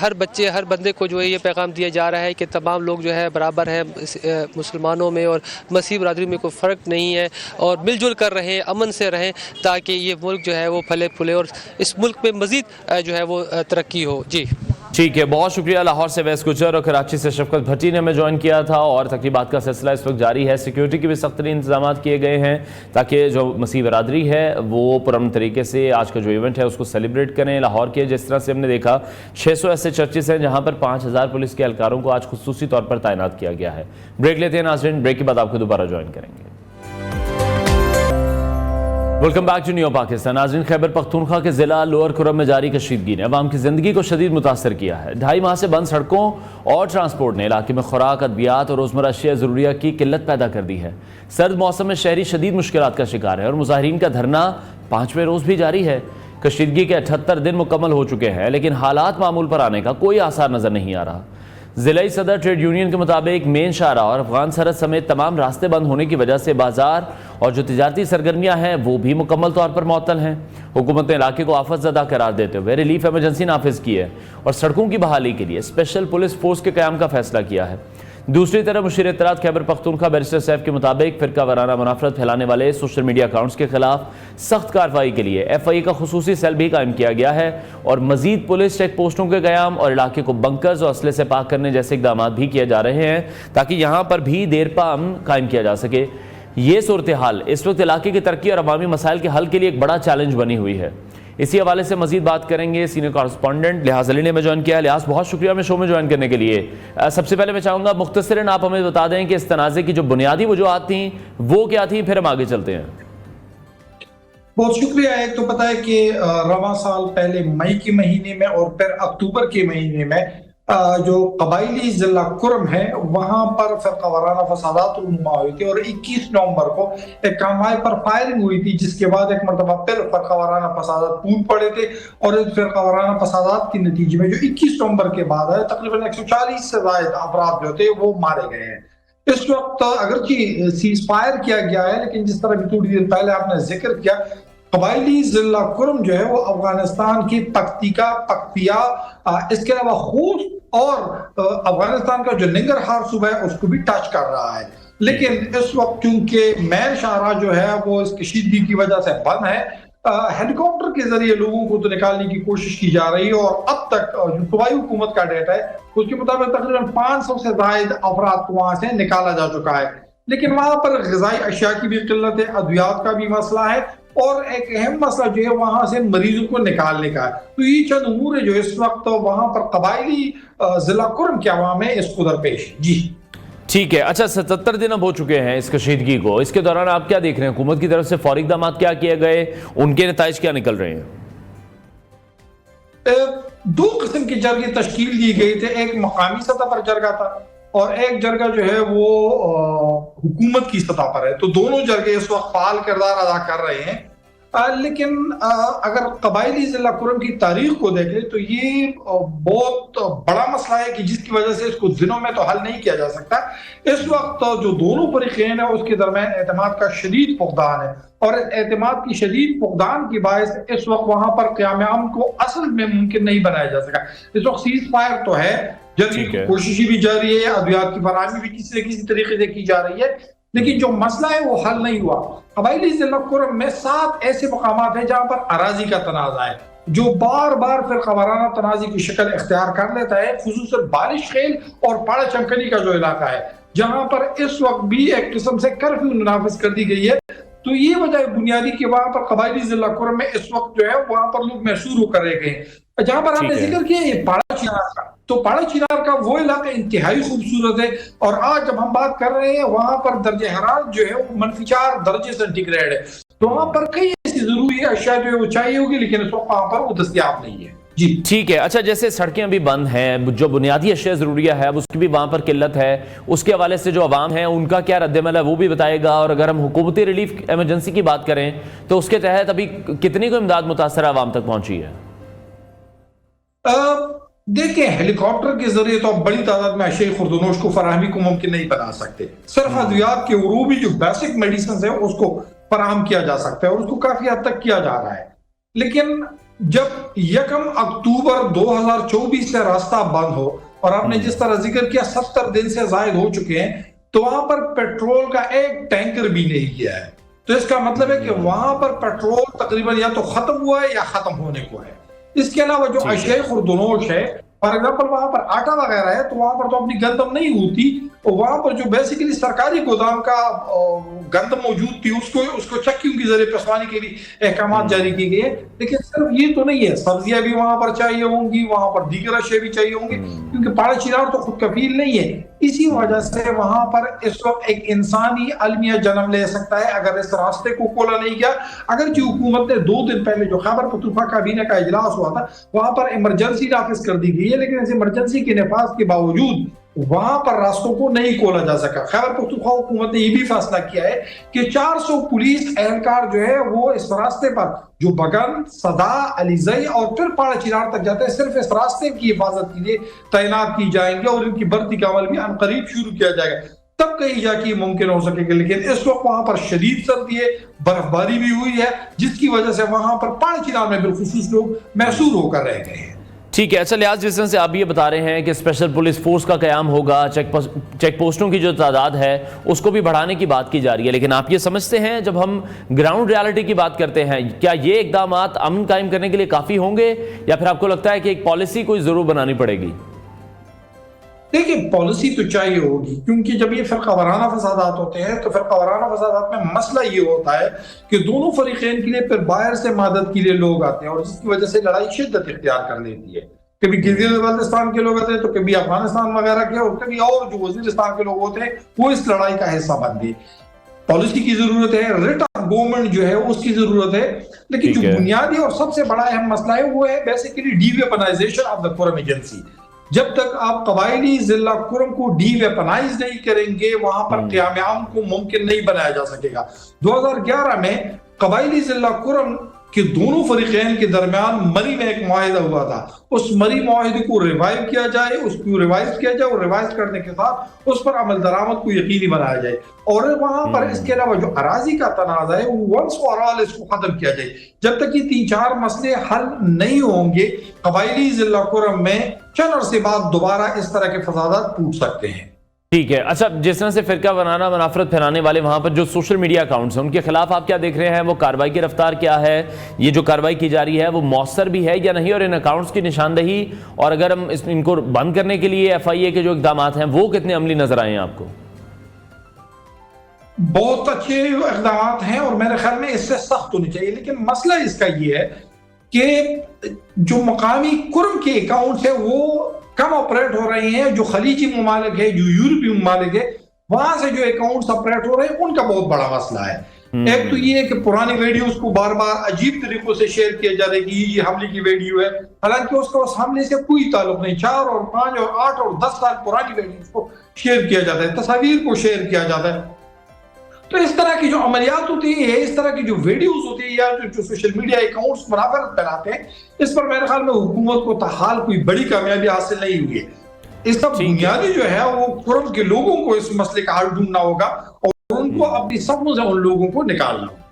ہر بچے ہر بندے کو جو ہے یہ پیغام دیا جا رہا ہے کہ تمام لوگ جو ہے برابر ہیں مسلمانوں میں اور مسیح برادری میں کوئی فرق نہیں ہے اور مل جل کر رہیں امن سے رہیں تاکہ یہ ملک جو ہے وہ پھلے پھولے اور اس ملک میں مزید جو ہے وہ ترقی ہو. جی ٹھیک ہے, بہت شکریہ. لاہور سے ویس گجر اور کراچی سے شفقت بھٹی نے ہمیں جوائن کیا تھا اور تقریبات کا سلسلہ اس وقت جاری ہے. سیکیورٹی کے بھی سخت ترین انتظامات کیے گئے ہیں تاکہ جو مسیح برادری ہے وہ پرامن طریقے سے آج کا جو ایونٹ ہے اس کو سیلیبریٹ کریں. لاہور کے جس طرح سے ہم نے دیکھا 600 ایسے چرچز ہیں جہاں پر 5000 پولیس کے اہلکاروں کو آج خصوصی طور پر تعینات کیا گیا ہے. بریک لیتے ہیں ناظرین, بریک کے بعد آپ کو دوبارہ جوائن کریں گے. Welcome back to new Pakistan. ناظرین, خیبر پختونخوا کے ضلع لوور کرم میں جاری کشیدگی نے عوام کی زندگی کو شدید متاثر کیا ہے. 2.5 ماہ سے بند سڑکوں اور ٹرانسپورٹ نے علاقے میں خوراک, ادویات اور روزمرہ اشیاء ضروریہ کی قلت پیدا کر دی ہے. سرد موسم میں شہری شدید مشکلات کا شکار ہے اور مظاہرین کا دھرنا 5ویں روز بھی جاری ہے. کشیدگی کے 78 دن مکمل ہو چکے ہیں لیکن حالات معمول پر آنے کا کوئی آثار نظر نہیں آ رہا. ضلعی صدر ٹریڈ یونین کے مطابق مین شاہراہ اور افغان سرحد سمیت تمام راستے بند ہونے کی وجہ سے بازار اور جو تجارتی سرگرمیاں ہیں وہ بھی مکمل طور پر معطل ہیں. حکومت نے علاقے کو آفت زدہ قرار دیتے ہوئے ریلیف ایمرجنسی نافذ کی ہے اور سڑکوں کی بحالی کے لیے اسپیشل پولیس فورس کے قیام کا فیصلہ کیا ہے. دوسری طرف مشیر اطلاعات خیبر پختونخوا بیرسٹر سیف کے مطابق فرقہ وارانہ منافرت پھیلانے والے سوشل میڈیا اکاؤنٹس کے خلاف سخت کارروائی کے لیے FIA کا خصوصی سیل بھی قائم کیا گیا ہے اور مزید پولیس چیک پوسٹوں کے قیام اور علاقے کو بنکرز اور اسلحے سے پاک کرنے جیسے اقدامات بھی کیے جا رہے ہیں تاکہ یہاں پر بھی دیرپا امن قائم کیا جا سکے. یہ صورتحال اس وقت علاقے کی ترقی اور عوامی مسائل کے حل کے لیے ایک بڑا چیلنج بنی ہوئی ہے. اسی حوالے سے مزید بات کریں گے سینئر کارسپونڈنٹ لحاظ علی نے ہمیں جوائن کیا. لحاظ, بہت شکریہ ہمیں شو میں جوائن کرنے کے لیے. سب سے پہلے میں چاہوں گا مختصراً آپ ہمیں بتا دیں کہ اس تنازع کی جو بنیادی وجوہات تھیں وہ کیا تھیں, پھر ہم آگے چلتے ہیں. بہت شکریہ. ایک تو پتہ ہے کہ رواں سال پہلے مئی کے مہینے میں اور پھر اکتوبر کے مہینے میں جو قبائلی ضلع کرم ہے وہاں پر فرقہ وارانہ فسادات رونما ہوئے تھے اور 21 نومبر کو ایک کانوائے پر فائرنگ ہوئی تھی جس کے بعد ایک مرتبہ پھر فرقہ وارانہ فسادات پھول پڑے تھے اور اس فرقہ وارانہ فسادات کے نتیجے میں جو 21 نومبر کے بعد ہے تقریباً 140 سے زائد افراد جو تھے وہ مارے گئے ہیں. اس وقت اگرچہ سیز فائر کیا گیا ہے لیکن جس طرح بھی تھوڑی دیر پہلے آپ نے ذکر کیا قبائلی ضلع کرم جو ہے وہ افغانستان کی پکتیکا, پکتیا, اس کے علاوہ خوست اور افغانستان کا جو ننگرہار صوبہ ہے اس کو بھی ٹچ کر رہا ہے. لیکن اس وقت چونکہ مین شاہراہ جو ہے وہ اس کشیدگی کی وجہ سے بند ہے, ہیلی کاپٹر کے ذریعے لوگوں کو تو نکالنے کی کوشش کی جا رہی ہے اور اب تک جو صوبائی حکومت کا ڈیٹا ہے اس کے مطابق تقریباً 500 سے زائد افراد کو وہاں سے نکالا جا چکا ہے. لیکن وہاں پر غذائی اشیاء کی بھی قلت ہے, ادویات کا بھی مسئلہ ہے اور ایک اہم مسئلہ جو ہے وہاں سے مریضوں کو نکالنے کا ہے. تو یہ چند امور ہے جو اس وقت وہاں پر قبائلی ضلع کرم کے عوام ہے اس کو درپیش. جی ٹھیک ہے. اچھا, 77 دن اب ہو چکے ہیں اس کشیدگی کو. اس کے دوران آپ کیا دیکھ رہے ہیں, حکومت کی طرف سے فوری اقدامات کیا کیے گئے, ان کے نتائج کیا نکل رہے ہیں؟ 2 قسم کے جرگے تشکیل دی گئی تھے. ایک مقامی سطح پر جرگہ تھا اور ایک جرگہ جو ہے وہ حکومت کی سطح پر ہے. تو دونوں جرگے اس وقت فعال کردار ادا کر رہے ہیں. لیکن اگر قبائلی ضلع کرم کی تاریخ کو دیکھ لیں تو یہ بہت بڑا مسئلہ ہے کہ جس کی وجہ سے اس کو دنوں میں تو حل نہیں کیا جا سکتا. اس وقت جو دونوں فریقین ہیں اس کے درمیان اعتماد کا شدید فقدان ہے اور اعتماد کی شدید فقدان کی باعث اس وقت وہاں پر قیام امن کو اصل میں ممکن نہیں بنایا جا سکا. اس وقت سیز فائر تو ہے, جنگی کوششیں بھی جاری ہے, ادویات کی فراہمی بھی کسی نہ کسی طریقے سے کی جا رہی ہے, لیکن جو مسئلہ ہے وہ حل نہیں ہوا. قبائلی ضلع کرم میں 7 ایسے مقامات ہیں جہاں پر اراضی کا تنازع ہے جو بار بار فرقہ وارانہ تنازع کی شکل اختیار کر لیتا ہے, خصوصاً بارش خیل اور پاڑا چنکنی کا جو علاقہ ہے جہاں پر اس وقت بھی ایک قسم سے کرفیو نافذ کر دی گئی ہے. تو یہ وجہ بنیادی کہ وہاں پر قبائلی ضلع کرم میں اس وقت جو ہے وہاں پر لوگ محصور ہو کر رہ گئے ہیں. جہاں پر آپ نے ذکر کیا یہ پاڑا چنار کا, تو پاڑا چنار کا وہ علاقہ انتہائی خوبصورت ہے اور آج جب ہم بات کر رہے ہیں وہاں پر درجہ حرارت جو ہے وہ -4 درجے سینٹی گریڈ ہے. تو وہاں پر کئی ایسی ضروری اشیاء جو ہے وہ چاہیے ہوگی لیکن اس وقت وہاں پر وہ دستیاب نہیں ہے. جی ٹھیک ہے. اچھا, جیسے سڑکیں ابھی بند ہیں, جو بنیادی اشیاء ضروریہ ہے اس کی بھی وہاں پر قلت ہے, اس کے حوالے سے جو عوام ہیں ان کا کیا رد عمل ہے وہ بھی بتائے گا. اور اگر ہم حکومتی ریلیف ایمرجنسی کی بات کریں تو اس کے تحت ابھی کتنی کو امداد متاثرہ عوام تک پہنچی ہے؟ دیکھیں, ہیلی کاپٹر کے ذریعے تو اب بڑی تعداد میں اشیاء خوردونوش کو فراہمی کو ممکن نہیں بنا سکتے. صرف ادویات کے عروبی جو بیسک میڈیسنز ہیں اس کو فراہم کیا جا سکتا ہے اور اس کو کافی حد تک کیا جا رہا ہے. لیکن جب 1 اکتوبر 2024 سے راستہ بند ہو اور آپ نے جس طرح ذکر کیا 70 دن سے زائد ہو چکے ہیں تو وہاں پر پیٹرول کا ایک ٹینکر بھی نہیں گیا ہے، تو اس کا مطلب ہے کہ وہاں پر پیٹرول تقریباً یا تو ختم ہوا ہے یا ختم ہونے کو ہے۔ اس کے علاوہ جو اشیاء خوردنوش ہے، فار ایگزامپل وہاں پر آٹا وغیرہ ہے تو وہاں پر تو اپنی گندم نہیں ہوتی، اور وہاں پر جو بیسیکلی سرکاری گودام کا گندم موجود تھی اس کو چکیوں کی ذریعے پسوانے کے لیے احکامات جاری کی گئے ہیں۔ لیکن صرف یہ تو نہیں ہے، سبزیاں بھی وہاں پر چاہیے ہوں گی، وہاں پر دیگر اشیاء بھی چاہیے ہوں گے، کیونکہ پاڑا چنار تو خود کفیل نہیں ہے۔ اسی وجہ سے وہاں پر اس وقت ایک انسانی المیہ جنم لے سکتا ہے اگر اس راستے کو کھولا نہیں گیا۔ اگرچہ حکومت نے 2 دن پہلے جو خیبر پختونخوا کابینہ کا اجلاس ہوا تھا وہاں پر ایمرجنسی نافذ کر دی گئی ہے، لیکن اس ایمرجنسی کے نفاذ کے باوجود وہاں پر راستوں کو نہیں کھولا جا سکا۔ خیبر پختونخوا حکومت نے یہ بھی فیصلہ کیا ہے کہ 400 پولیس اہلکار جو ہے وہ اس راستے پر جو بگن، صدا، علیزئی اور پھر پاڑا چنار تک جاتے ہیں صرف اس راستے کی حفاظت کے لیے تعینات کی جائیں گے، اور ان کی بھرتی کا عمل بھی عنقریب شروع کیا جائے گا، تب کہیں جا کے ممکن ہو سکے گا۔ لیکن اس وقت وہاں پر شدید سردی ہے، برف باری بھی ہوئی ہے، جس کی وجہ سے وہاں پر پاڑا چنار میں بالخصوص لوگ محصور ہو کر رہ گئے ہیں۔ ٹھیک ہے، اچھا لحاظ جس طرح سے آپ یہ بتا رہے ہیں کہ اسپیشل پولیس فورس کا قیام ہوگا، چیک پوسٹوں کی جو تعداد ہے اس کو بھی بڑھانے کی بات کی جا رہی ہے، لیکن آپ یہ سمجھتے ہیں جب ہم گراؤنڈ ریالٹی کی بات کرتے ہیں کیا یہ اقدامات امن قائم کرنے کے لیے کافی ہوں گے، یا پھر آپ کو لگتا ہے کہ ایک پالیسی کوئی ضرور بنانی پڑے گی؟ دیکھیں پالیسی تو چاہیے ہوگی، کیونکہ جب یہ فرقہ وارانہ فسادات ہوتے ہیں تو فرقہ وارانہ فسادات میں مسئلہ یہ ہوتا ہے کہ دونوں فریقین کے لیے پھر باہر سے مدد کے لیے لوگ آتے ہیں، اور جس کی وجہ سے لڑائی شدت اختیار کر لیتی ہے۔ کبھی گلگت بلتستان کے لوگ آتے ہیں تو کبھی افغانستان وغیرہ کے، اور کبھی اور جو وزیرستان کے لوگ ہوتے ہیں وہ اس لڑائی کا حصہ بن گئے۔ پالیسی کی ضرورت ہے، ریٹ آف گورنمنٹ جو ہے اس کی ضرورت ہے، لیکن جو بنیادی اور سب سے بڑا اہم مسئلہ ہے وہ ہے basically D weaponisation of the کرم ایجنسی۔ جب تک آپ قبائلی ضلع کرم کو ڈی ویپنائز نہیں کریں گے وہاں پر قیام امن کو ممکن نہیں بنایا جا سکے گا۔ 2011 میں قبائلی ضلع کرم کہ دونوں فریقین کے درمیان مری میں ایک معاہدہ ہوا تھا، اس مری معاہدے کو ریوائیو کیا جائے، اس کو ریوائز کیا جائے، اور ریوائز کرنے کے ساتھ اس پر عمل درآمد کو یقینی بنایا جائے، اور وہاں پر اس کے علاوہ جو اراضی کا تنازع ہے وہ ونس فار آل اس کو ختم کیا جائے۔ جب تک یہ 3-4 مسئلے حل نہیں ہوں گے قبائلی ضلع کرم میں چند عرصے بعد دوبارہ اس طرح کے فسادات ٹوٹ سکتے ہیں۔ ٹھیک ہے، اچھا جس طرح سے فرقہ وارانہ منافرت پھیلانے والے وہاں پر جو سوشل میڈیا اکاؤنٹس ہیں ان کے خلاف آپ کیا دیکھ رہے ہیں، وہ کارروائی کی رفتار کیا ہے، یہ جو کارروائی کی جا رہی ہے وہ مؤثر بھی ہے یا نہیں، اور ان اکاؤنٹس کی نشاندہی اور اگر ہم ان کو بند کرنے کے لیے ایف آئی اے کے جو اقدامات ہیں وہ کتنے عملی نظر آئے ہیں آپ کو؟ بہت اچھے اقدامات ہیں اور میرے خیال میں اس سے سخت ہونی چاہیے، لیکن مسئلہ اس کا یہ ہے کہ جو مقامی کرم کے اکاؤنٹس ہیں وہ کم آپریٹ ہو رہے ہیں، جو خلیجی ممالک ہے، جو یورپی ممالک ہے وہاں سے جو اکاؤنٹس آپریٹ ہو رہے ہیں ان کا بہت بڑا مسئلہ ہے۔ ایک تو یہ ہے کہ پرانی ویڈیوز کو بار بار عجیب طریقوں سے شیئر کیا جا رہا ہے کہ یہ حملے کی ویڈیو ہے، حالانکہ اس کا اس حملے سے کوئی تعلق نہیں۔ 4 اور 5 اور 8 اور 10 سال پرانی ویڈیوز کو شیئر کیا جاتا ہے، تصاویر کو شیئر کیا جاتا ہے۔ تو اس طرح کی جو عملیات ہوتی ہیں، اس طرح کی جو ویڈیوز ہوتی ہیں یا جو سوشل میڈیا اکاؤنٹس منافرت پھیلاتے ہیں، اس پر میرے خیال میں حکومت کو تاحال کوئی بڑی کامیابی حاصل نہیں ہوئی ہے۔ اس کا بنیادی جو ہے وہ کرم کے لوگوں کو اس مسئلے کا حل ڈھونڈنا ہوگا اور ان کو اپنی صفوں سے ان لوگوں کو نکالنا ہوگا۔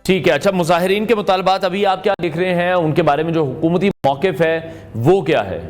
ٹھیک ہے، اچھا مظاہرین کے مطالبات ابھی آپ کیا دیکھ رہے ہیں، ان کے بارے میں جو حکومتی موقف ہے وہ کیا ہے؟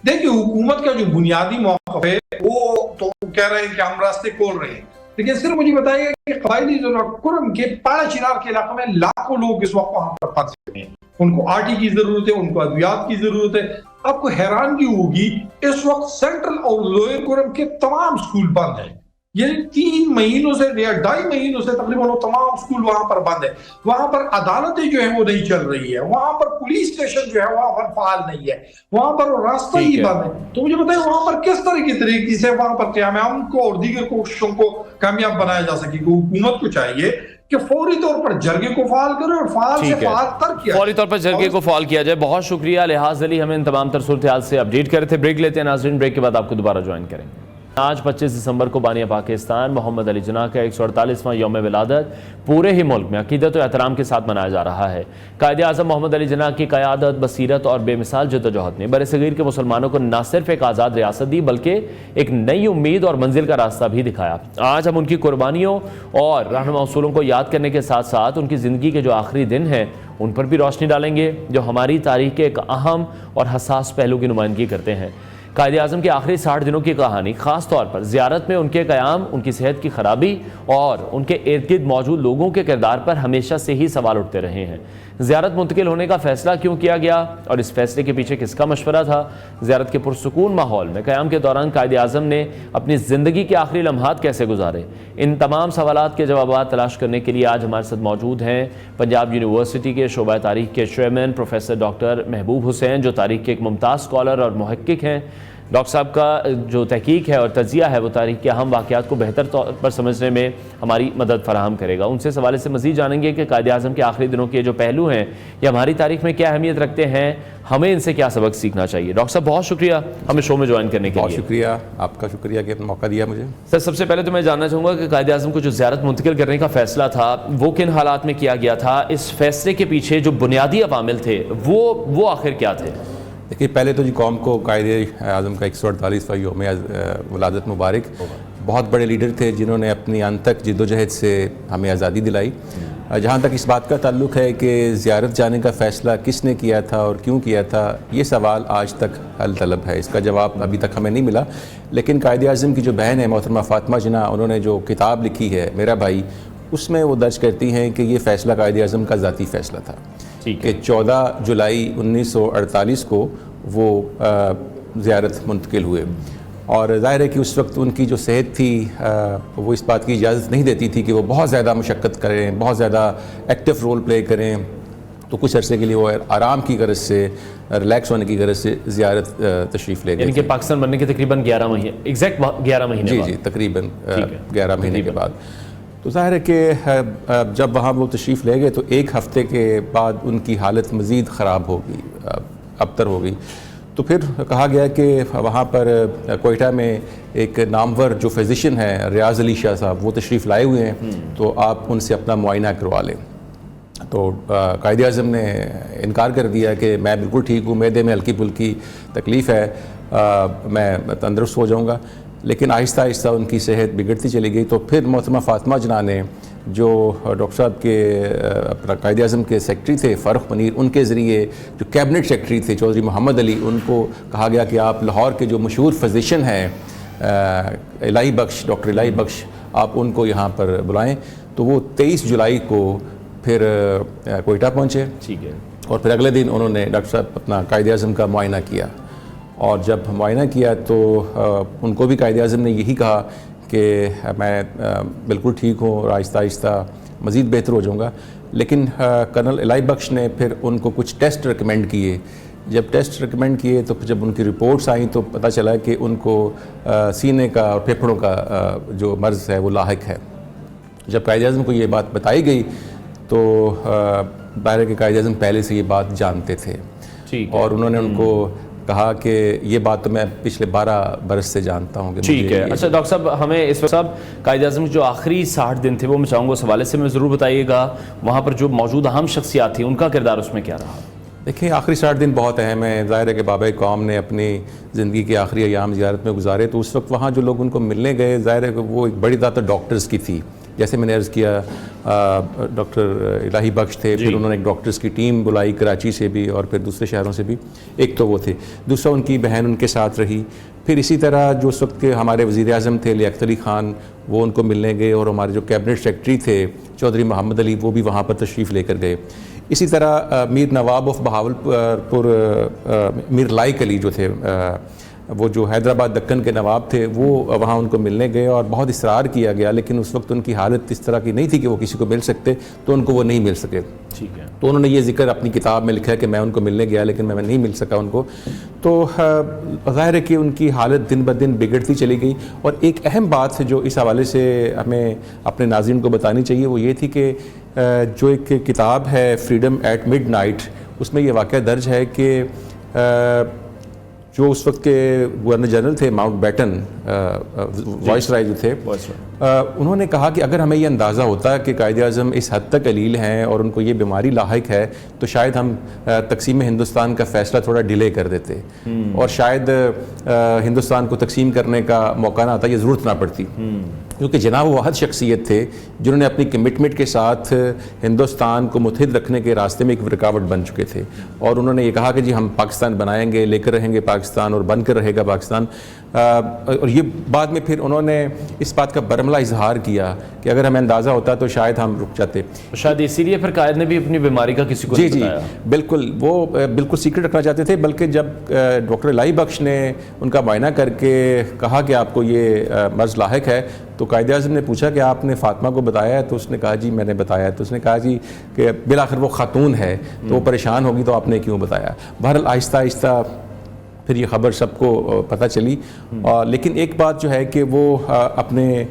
دیکھیے حکومت کا جو بنیادی موقف ہے وہ تو کہہ رہے ہیں کہ ہم راستے کھول رہے ہیں، لیکن صرف مجھے بتائیے کہ قبائلی ضلع کرم کے پاڑا چنار کے علاقے میں لاکھوں لوگ اس وقت وہاں پر پھنسے ہیں، ان کو آٹی کی ضرورت ہے، ان کو ادویات کی ضرورت ہے۔ آپ کو حیرانگی ہوگی اس وقت سینٹرل اور لوئر کرم کے تمام سکول بند ہیں، یعنی 3 مہینوں سے یا 2.5 مہینوں سے تقریباً وہ تمام سکول وہاں پر بند ہے۔ وہاں پر عدالتیں جو ہیں وہ نہیں چل رہی ہے، وہاں پر پولیس اسٹیشن جو ہے وہاں پر فعال نہیں ہے، وہاں پر وہ راستہ ہی بند ہے۔ تو مجھے بتائیں وہاں پر کس طرح کی طریقے سے وہاں پر قیام امن کو اور دیگر کوششوں کو کامیاب بنایا جا سکے گا۔ حکومت کو چاہیے کہ فوری طور پر جرگے کو فعال کرے اور فعال سے فعال تر کیا فوری طور پر جرگے کو فعال کیا جائے۔ بہت شکریہ لحاظ علی، ہمیں ان تمام تر صورتحال سے اپڈیٹ کر رہے تھے۔ بریک لیتے ہیں ناظرین، بریک کے بعد آپ کو دوبارہ جوائن کریں گے۔ آج 25 دسمبر کو بانی پاکستان محمد علی جناح کا 148واں یوم ولادت پورے ہی ملک میں عقیدت و احترام کے ساتھ منایا جا رہا ہے۔ قائد اعظم محمد علی جناح کی قیادت، بصیرت اور بے مثال جدوجہد نے برصغیر کے مسلمانوں کو نہ صرف ایک آزاد ریاست دی بلکہ ایک نئی امید اور منزل کا راستہ بھی دکھایا۔ آج ہم ان کی قربانیوں اور رہنما اصولوں کو یاد کرنے کے ساتھ ساتھ ان کی زندگی کے جو آخری دن ہیں ان پر بھی روشنی ڈالیں گے جو ہماری تاریخ کے ایک اہم اور حساس پہلو کی نمائندگی کرتے ہیں۔ قائد اعظم کے آخری 60 دنوں کی کہانی خاص طور پر زیارت میں ان کے قیام، ان کی صحت کی خرابی اور ان کے ارد گرد موجود لوگوں کے کردار پر ہمیشہ سے ہی سوال اٹھتے رہے ہیں۔ زیارت منتقل ہونے کا فیصلہ کیوں کیا گیا اور اس فیصلے کے پیچھے کس کا مشورہ تھا؟ زیارت کے پرسکون ماحول میں قیام کے دوران قائد اعظم نے اپنی زندگی کے آخری لمحات کیسے گزارے؟ ان تمام سوالات کے جوابات تلاش کرنے کے لیے آج ہمارے ساتھ موجود ہیں پنجاب یونیورسٹی کے شعبہ تاریخ کے چیئرمین پروفیسر ڈاکٹر محبوب حسین، جو تاریخ کے ایک ممتاز اسکالر اور محقق ہیں۔ ڈاکٹر صاحب کا جو تحقیق ہے اور تجزیہ ہے وہ تاریخ کے اہم واقعات کو بہتر طور پر سمجھنے میں ہماری مدد فراہم کرے گا۔ ان سے اس حوالے سے مزید جانیں گے کہ قائد اعظم کے آخری دنوں کے جو پہلو ہیں یہ ہماری تاریخ میں کیا اہمیت رکھتے ہیں، ہمیں ان سے کیا سبق سیکھنا چاہیے۔ ڈاکٹر صاحب بہت شکریہ ہمیں شو میں جوائن کرنے کے لیے۔ بہت شکریہ، آپ کا شکریہ کہ موقع دیا مجھے۔ سر سب سے پہلے تو میں جاننا چاہوں گا کہ قائد اعظم کو جو زیارت منتقل کرنے کا فیصلہ تھا وہ کن حالات میں کیا گیا تھا؟ اس فیصلے کے پیچھے جو بنیادی عوامل تھے وہ آخر کیا تھے؟ دیکھیے، پہلے تو جی قوم کو قائد اعظم کا 148واں یوم ولادت مبارک۔ بہت بڑے لیڈر تھے جنہوں نے اپنی انت تک جد و جہد سے ہمیں آزادی دلائی۔ جہاں تک اس بات کا تعلق ہے کہ زیارت جانے کا فیصلہ کس نے کیا تھا اور کیوں کیا تھا، یہ سوال آج تک حل طلب ہے، اس کا جواب ابھی تک ہمیں نہیں ملا۔ لیکن قائد اعظم کی جو بہن ہے محترمہ فاطمہ جناح، انہوں نے جو کتاب لکھی ہے میرا بھائی، اس میں وہ درج کرتی ہیں کہ یہ فیصلہ قائد اعظم کا ذاتی فیصلہ تھا کہ 14 جولائی 1948 کو وہ زیارت منتقل ہوئے۔ اور ظاہر ہے کہ اس وقت ان کی جو صحت تھی وہ اس بات کی اجازت نہیں دیتی تھی کہ وہ بہت زیادہ مشقت کریں، بہت زیادہ ایکٹیو رول پلے کریں، تو کچھ عرصے کے لیے وہ آرام کی غرض سے، ریلیکس ہونے کی غرض سے زیارت تشریف لے گئے، یعنی کہ پاکستان بننے کے تقریباً 11 مہینے، ایگزیکٹ 11 مہینے جی تقریباً 11 مہینے کے بعد۔ تو ظاہر ہے کہ جب وہاں وہ تشریف لے گئے تو ایک ہفتے کے بعد ان کی حالت مزید خراب ہو گئی، ابتر ہو گئی۔ تو پھر کہا گیا کہ وہاں پر کوئٹہ میں ایک نامور جو فزیشین ہے ریاض علی شاہ صاحب، وہ تشریف لائے ہوئے ہیں، تو آپ ان سے اپنا معائنہ کروا لیں۔ تو قائد اعظم نے انکار کر دیا کہ میں بالکل ٹھیک ہوں، معدے میں ہلکی پھلکی تکلیف ہے، میں تندرست ہو جاؤں گا۔ لیکن آہستہ آہستہ ان کی صحت بگڑتی چلی گئی۔ تو پھر محترمہ فاطمہ جناح نے، جو ڈاکٹر صاحب کے اپنا قائد اعظم کے سیکرٹری تھے فاروق منیر، ان کے ذریعے جو کیبنٹ سیکرٹری تھے چودھری محمد علی، ان کو کہا گیا کہ آپ لاہور کے جو مشہور فزیشین ہیں الہی بخش، ڈاکٹر الہی بخش، آپ ان کو یہاں پر بلائیں۔ تو وہ 23 جولائی کو پھر کوئٹہ پہنچے، ٹھیک ہے، اور پھر اگلے دن انہوں نے ڈاکٹر صاحب اپنا قائد اعظم کا معائنہ کیا۔ اور جب معائنہ کیا تو ان کو بھی قائد اعظم نے یہی کہا کہ میں بالکل ٹھیک ہوں اور آہستہ آہستہ مزید بہتر ہو جاؤں گا۔ لیکن کرنل الہی بخش نے پھر ان کو کچھ ٹیسٹ ریکمینڈ کیے۔ جب ٹیسٹ ریکمینڈ کیے تو جب ان کی رپورٹس آئیں تو پتہ چلا کہ ان کو سینے کا اور پھیپھڑوں کا جو مرض ہے وہ لاحق ہے۔ جب قائد اعظم کو یہ بات بتائی گئی تو ظاہر ہے کہ قائد اعظم پہلے سے یہ بات جانتے تھے، اور انہوں نے ان کو کہا کہ یہ بات تو میں پچھلے 12 برس سے جانتا ہوں کہ ٹھیک ہے۔ اچھا ڈاکٹر صاحب، ہمیں اس وقت قائد اعظم جو آخری 60 دن تھے وہ میں چاہوں گا اس حوالے سے میں ضرور بتائیے گا، وہاں پر جو موجود اہم شخصیات تھیں ان کا کردار اس میں کیا رہا؟ دیکھیں، آخری 60 دن بہت اہم ہیں۔ ظاہر ہے کہ بابا قوم نے اپنی زندگی کے آخری ایام زیارت میں گزارے، تو اس وقت وہاں جو لوگ ان کو ملنے گئے، ظاہر ہے کہ وہ ایک بڑی تعداد ڈاکٹرز کی تھی۔ جیسے میں نے عرض کیا، ڈاکٹر الہی بخش تھے، پھر انہوں نے ایک ڈاکٹرز کی ٹیم بلائی کراچی سے بھی اور پھر دوسرے شہروں سے بھی، ایک تو وہ تھے، دوسرا ان کی بہن ان کے ساتھ رہی۔ پھر اسی طرح جو اس وقت کے ہمارے وزیر اعظم تھے لیاقت علی خان، وہ ان کو ملنے گئے، اور ہمارے جو کیبنٹ سیکرٹری تھے چودھری محمد علی، وہ بھی وہاں پر تشریف لے کر گئے۔ اسی طرح میر نواب آف بہاولپور، میر لائق علی جو تھے، وہ جو حیدرآباد دکن کے نواب تھے، وہ وہاں ان کو ملنے گئے اور بہت اصرار کیا گیا، لیکن اس وقت ان کی حالت اس طرح کی نہیں تھی کہ وہ کسی کو مل سکتے، تو ان کو وہ نہیں مل سکے۔ ٹھیک ہے، تو انہوں نے یہ ذکر اپنی کتاب میں لکھا ہے کہ میں ان کو ملنے گیا لیکن میں نہیں مل سکا ان کو۔ تو ظاہر ہے کہ ان کی حالت دن بدن بگڑتی چلی گئی۔ اور ایک اہم بات جو اس حوالے سے ہمیں اپنے ناظرین کو بتانی چاہیے وہ یہ تھی کہ جو ایک کتاب ہے فریڈم ایٹ مڈ نائٹ، اس میں یہ واقعہ درج ہے کہ جو اس وقت کے گورنر جنرل تھے ماؤنٹ بیٹن وائس رائے جو تھے, انہوں نے کہا کہ اگر ہمیں یہ اندازہ ہوتا کہ قائد اعظم اس حد تک علیل ہیں اور ان کو یہ بیماری لاحق ہے تو شاید ہم تقسیم ہندوستان کا فیصلہ تھوڑا ڈیلے کر دیتے اور شاید ہندوستان کو تقسیم کرنے کا موقع نہ آتا, یہ ضرورت نہ پڑتی. کیونکہ جناب وہ واحد شخصیت تھے جنہوں نے اپنی کمٹمنٹ کے ساتھ ہندوستان کو متحد رکھنے کے راستے میں ایک رکاوٹ بن چکے تھے, اور انہوں نے یہ کہا کہ جی ہم پاکستان بنائیں گے, لے کر رہیں گے پاکستان اور بن کر رہے گا پاکستان. اور یہ بعد میں پھر انہوں نے اس بات کا برملا اظہار کیا کہ اگر ہمیں اندازہ ہوتا تو شاید ہم رک جاتے. شاید اسی لیے پھر قائد نے بھی اپنی بیماری کا کسی کو جی نہیں بتایا. بالکل, وہ بالکل سیکرٹ رکھنا چاہتے تھے, بلکہ جب ڈاکٹر الہی بخش نے ان کا معائنہ کر کے کہا کہ آپ کو یہ مرض لاحق ہے تو قائد اعظم نے پوچھا کہ آپ نے فاطمہ کو بتایا ہے؟ تو اس نے کہا جی میں نے بتایا ہے. تو اس نے کہا جی کہ بالآخر وہ خاتون ہے تو وہ پریشان ہوگی تو آپ نے کیوں بتایا. بہرحال آہستہ آہستہ پھر یہ خبر سب کو پتہ چلی, لیکن ایک بات جو ہے کہ وہ اپنے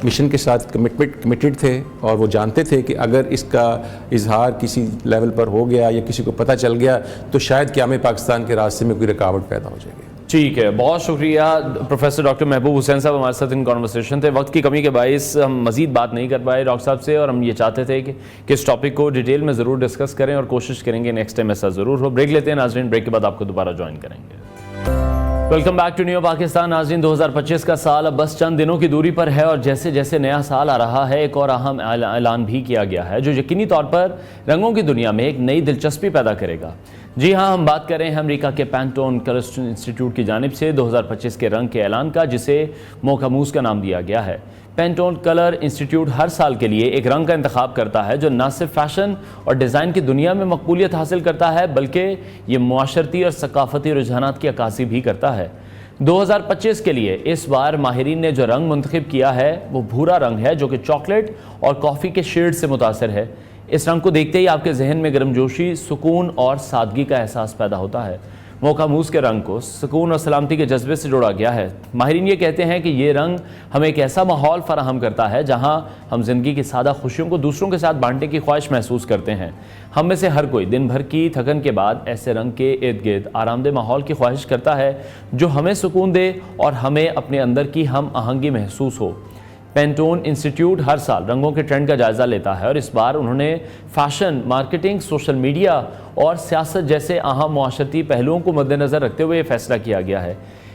مشن کے ساتھ کمیٹڈ تھے اور وہ جانتے تھے کہ اگر اس کا اظہار کسی لیول پر ہو گیا یا کسی کو پتہ چل گیا تو شاید قیام پاکستان کے راستے میں کوئی رکاوٹ پیدا ہو جائے گی. ٹھیک ہے, بہت شکریہ پروفیسر ڈاکٹر محبوب حسین صاحب ہمارے ساتھ ان کانورسیشن تھے. وقت کی کمی کے باعث ہم مزید بات نہیں کر پائے ڈاکٹر صاحب سے, اور ہم یہ چاہتے تھے کہ اس ٹاپک کو ڈیٹیل میں ضرور ڈسکس کریں اور کوشش کریں گے نیکسٹ ٹائم ایسا ضرور ہو. بریک لیتے ہیں ناظرین, بریک کے بعد آپ کو دوبارہ جوائن کریں گے. Welcome back to new Pakistan. ناظرین 2025 کا سال اب بس چند دنوں کی دوری پر ہے, اور جیسے جیسے نیا سال آ رہا ہے ایک اور اہم اعلان بھی کیا گیا ہے جو یقینی طور پر رنگوں کی دنیا میں ایک نئی دلچسپی پیدا کرے گا. جی ہاں, ہم بات کر رہے ہیں امریکہ کے پینٹون کلر انسٹیٹیوٹ کی جانب سے 2025 کے رنگ کے اعلان کا, جسے موکاموس کا نام دیا گیا ہے. پینٹون کلر انسٹیٹیوٹ ہر سال کے لیے ایک رنگ کا انتخاب کرتا ہے جو نہ صرف فیشن اور ڈیزائن کی دنیا میں مقبولیت حاصل کرتا ہے بلکہ یہ معاشرتی اور ثقافتی رجحانات کی عکاسی بھی کرتا ہے. 2025 کے لیے اس بار ماہرین نے جو رنگ منتخب کیا ہے وہ بھورا رنگ ہے جو کہ چاکلیٹ اور کافی کے شیڈ سے متاثر ہے. اس رنگ کو دیکھتے ہی آپ کے ذہن میں گرمجوشی, سکون اور سادگی کا احساس پیدا ہوتا ہے. موکاموس کے رنگ کو سکون اور سلامتی کے جذبے سے جوڑا گیا ہے. ماہرین یہ کہتے ہیں کہ یہ رنگ ہمیں ایک ایسا ماحول فراہم کرتا ہے جہاں ہم زندگی کی سادہ خوشیوں کو دوسروں کے ساتھ بانٹنے کی خواہش محسوس کرتے ہیں. ہم میں سے ہر کوئی دن بھر کی تھکن کے بعد ایسے رنگ کے ارد گرد آرام دہ ماحول کی خواہش کرتا ہے جو ہمیں سکون دے اور ہمیں اپنے اندر کی ہم آہنگی محسوس ہو. پینٹون انسٹیٹیوٹ ہر سال رنگوں کے ٹرینڈ کا جائزہ لیتا ہے, اور اس بار انہوں نے فیشن, مارکیٹنگ, سوشل میڈیا اور سیاست جیسے اہم معاشرتی پہلوؤں کو مد نظر رکھتے ہوئے یہ فیصلہ کیا گیا ہے.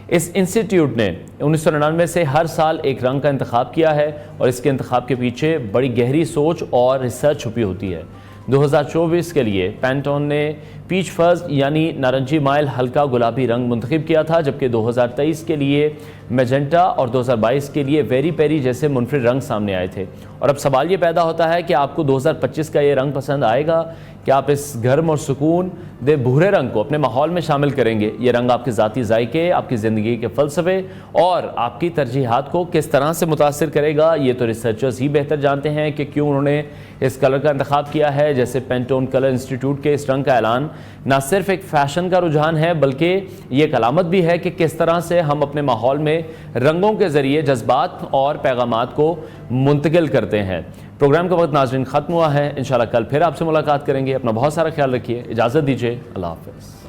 اس انسٹیٹیوٹ نے 1999 سے ہر سال ایک رنگ کا انتخاب کیا ہے, اور اس کے انتخاب کے پیچھے بڑی گہری سوچ اور ریسرچ چھپی ہوتی ہے. 2024 کے لیے پینٹون نے پیچ فز یعنی نارنجی مائل ہلکا گلابی رنگ منتخب کیا تھا, جبکہ 2023 کے لیے میجنٹا اور 2022 کے لیے ویری پیری جیسے منفرد رنگ سامنے آئے تھے. اور اب سوال یہ پیدا ہوتا ہے کہ آپ کو 2025 کا یہ رنگ پسند آئے گا؟ کہ آپ اس گرم اور سکون دہ بھورے رنگ کو اپنے ماحول میں شامل کریں گے؟ یہ رنگ آپ کے ذاتی ذائقے, آپ کی زندگی کے فلسفے اور آپ کی ترجیحات کو کس طرح سے متاثر کرے گا؟ یہ تو ریسرچرز ہی بہتر جانتے ہیں کہ کیوں انہوں نے اس کلر کا انتخاب کیا ہے. جیسے پینٹون کلر انسٹیٹیوٹ کے اس رنگ کا اعلان نہ صرف ایک فیشن کا رجحان ہے بلکہ یہ ایک علامت بھی ہے کہ کس طرح سے ہم اپنے ماحول میں رنگوں کے ذریعے جذبات اور پیغامات کو منتقل کرتے ہیں. پروگرام کا وقت ناظرین ختم ہوا ہے. انشاءاللہ کل پھر آپ سے ملاقات کریں گے. اپنا بہت سارا خیال رکھیے. اجازت دیجیے. اللہ حافظ.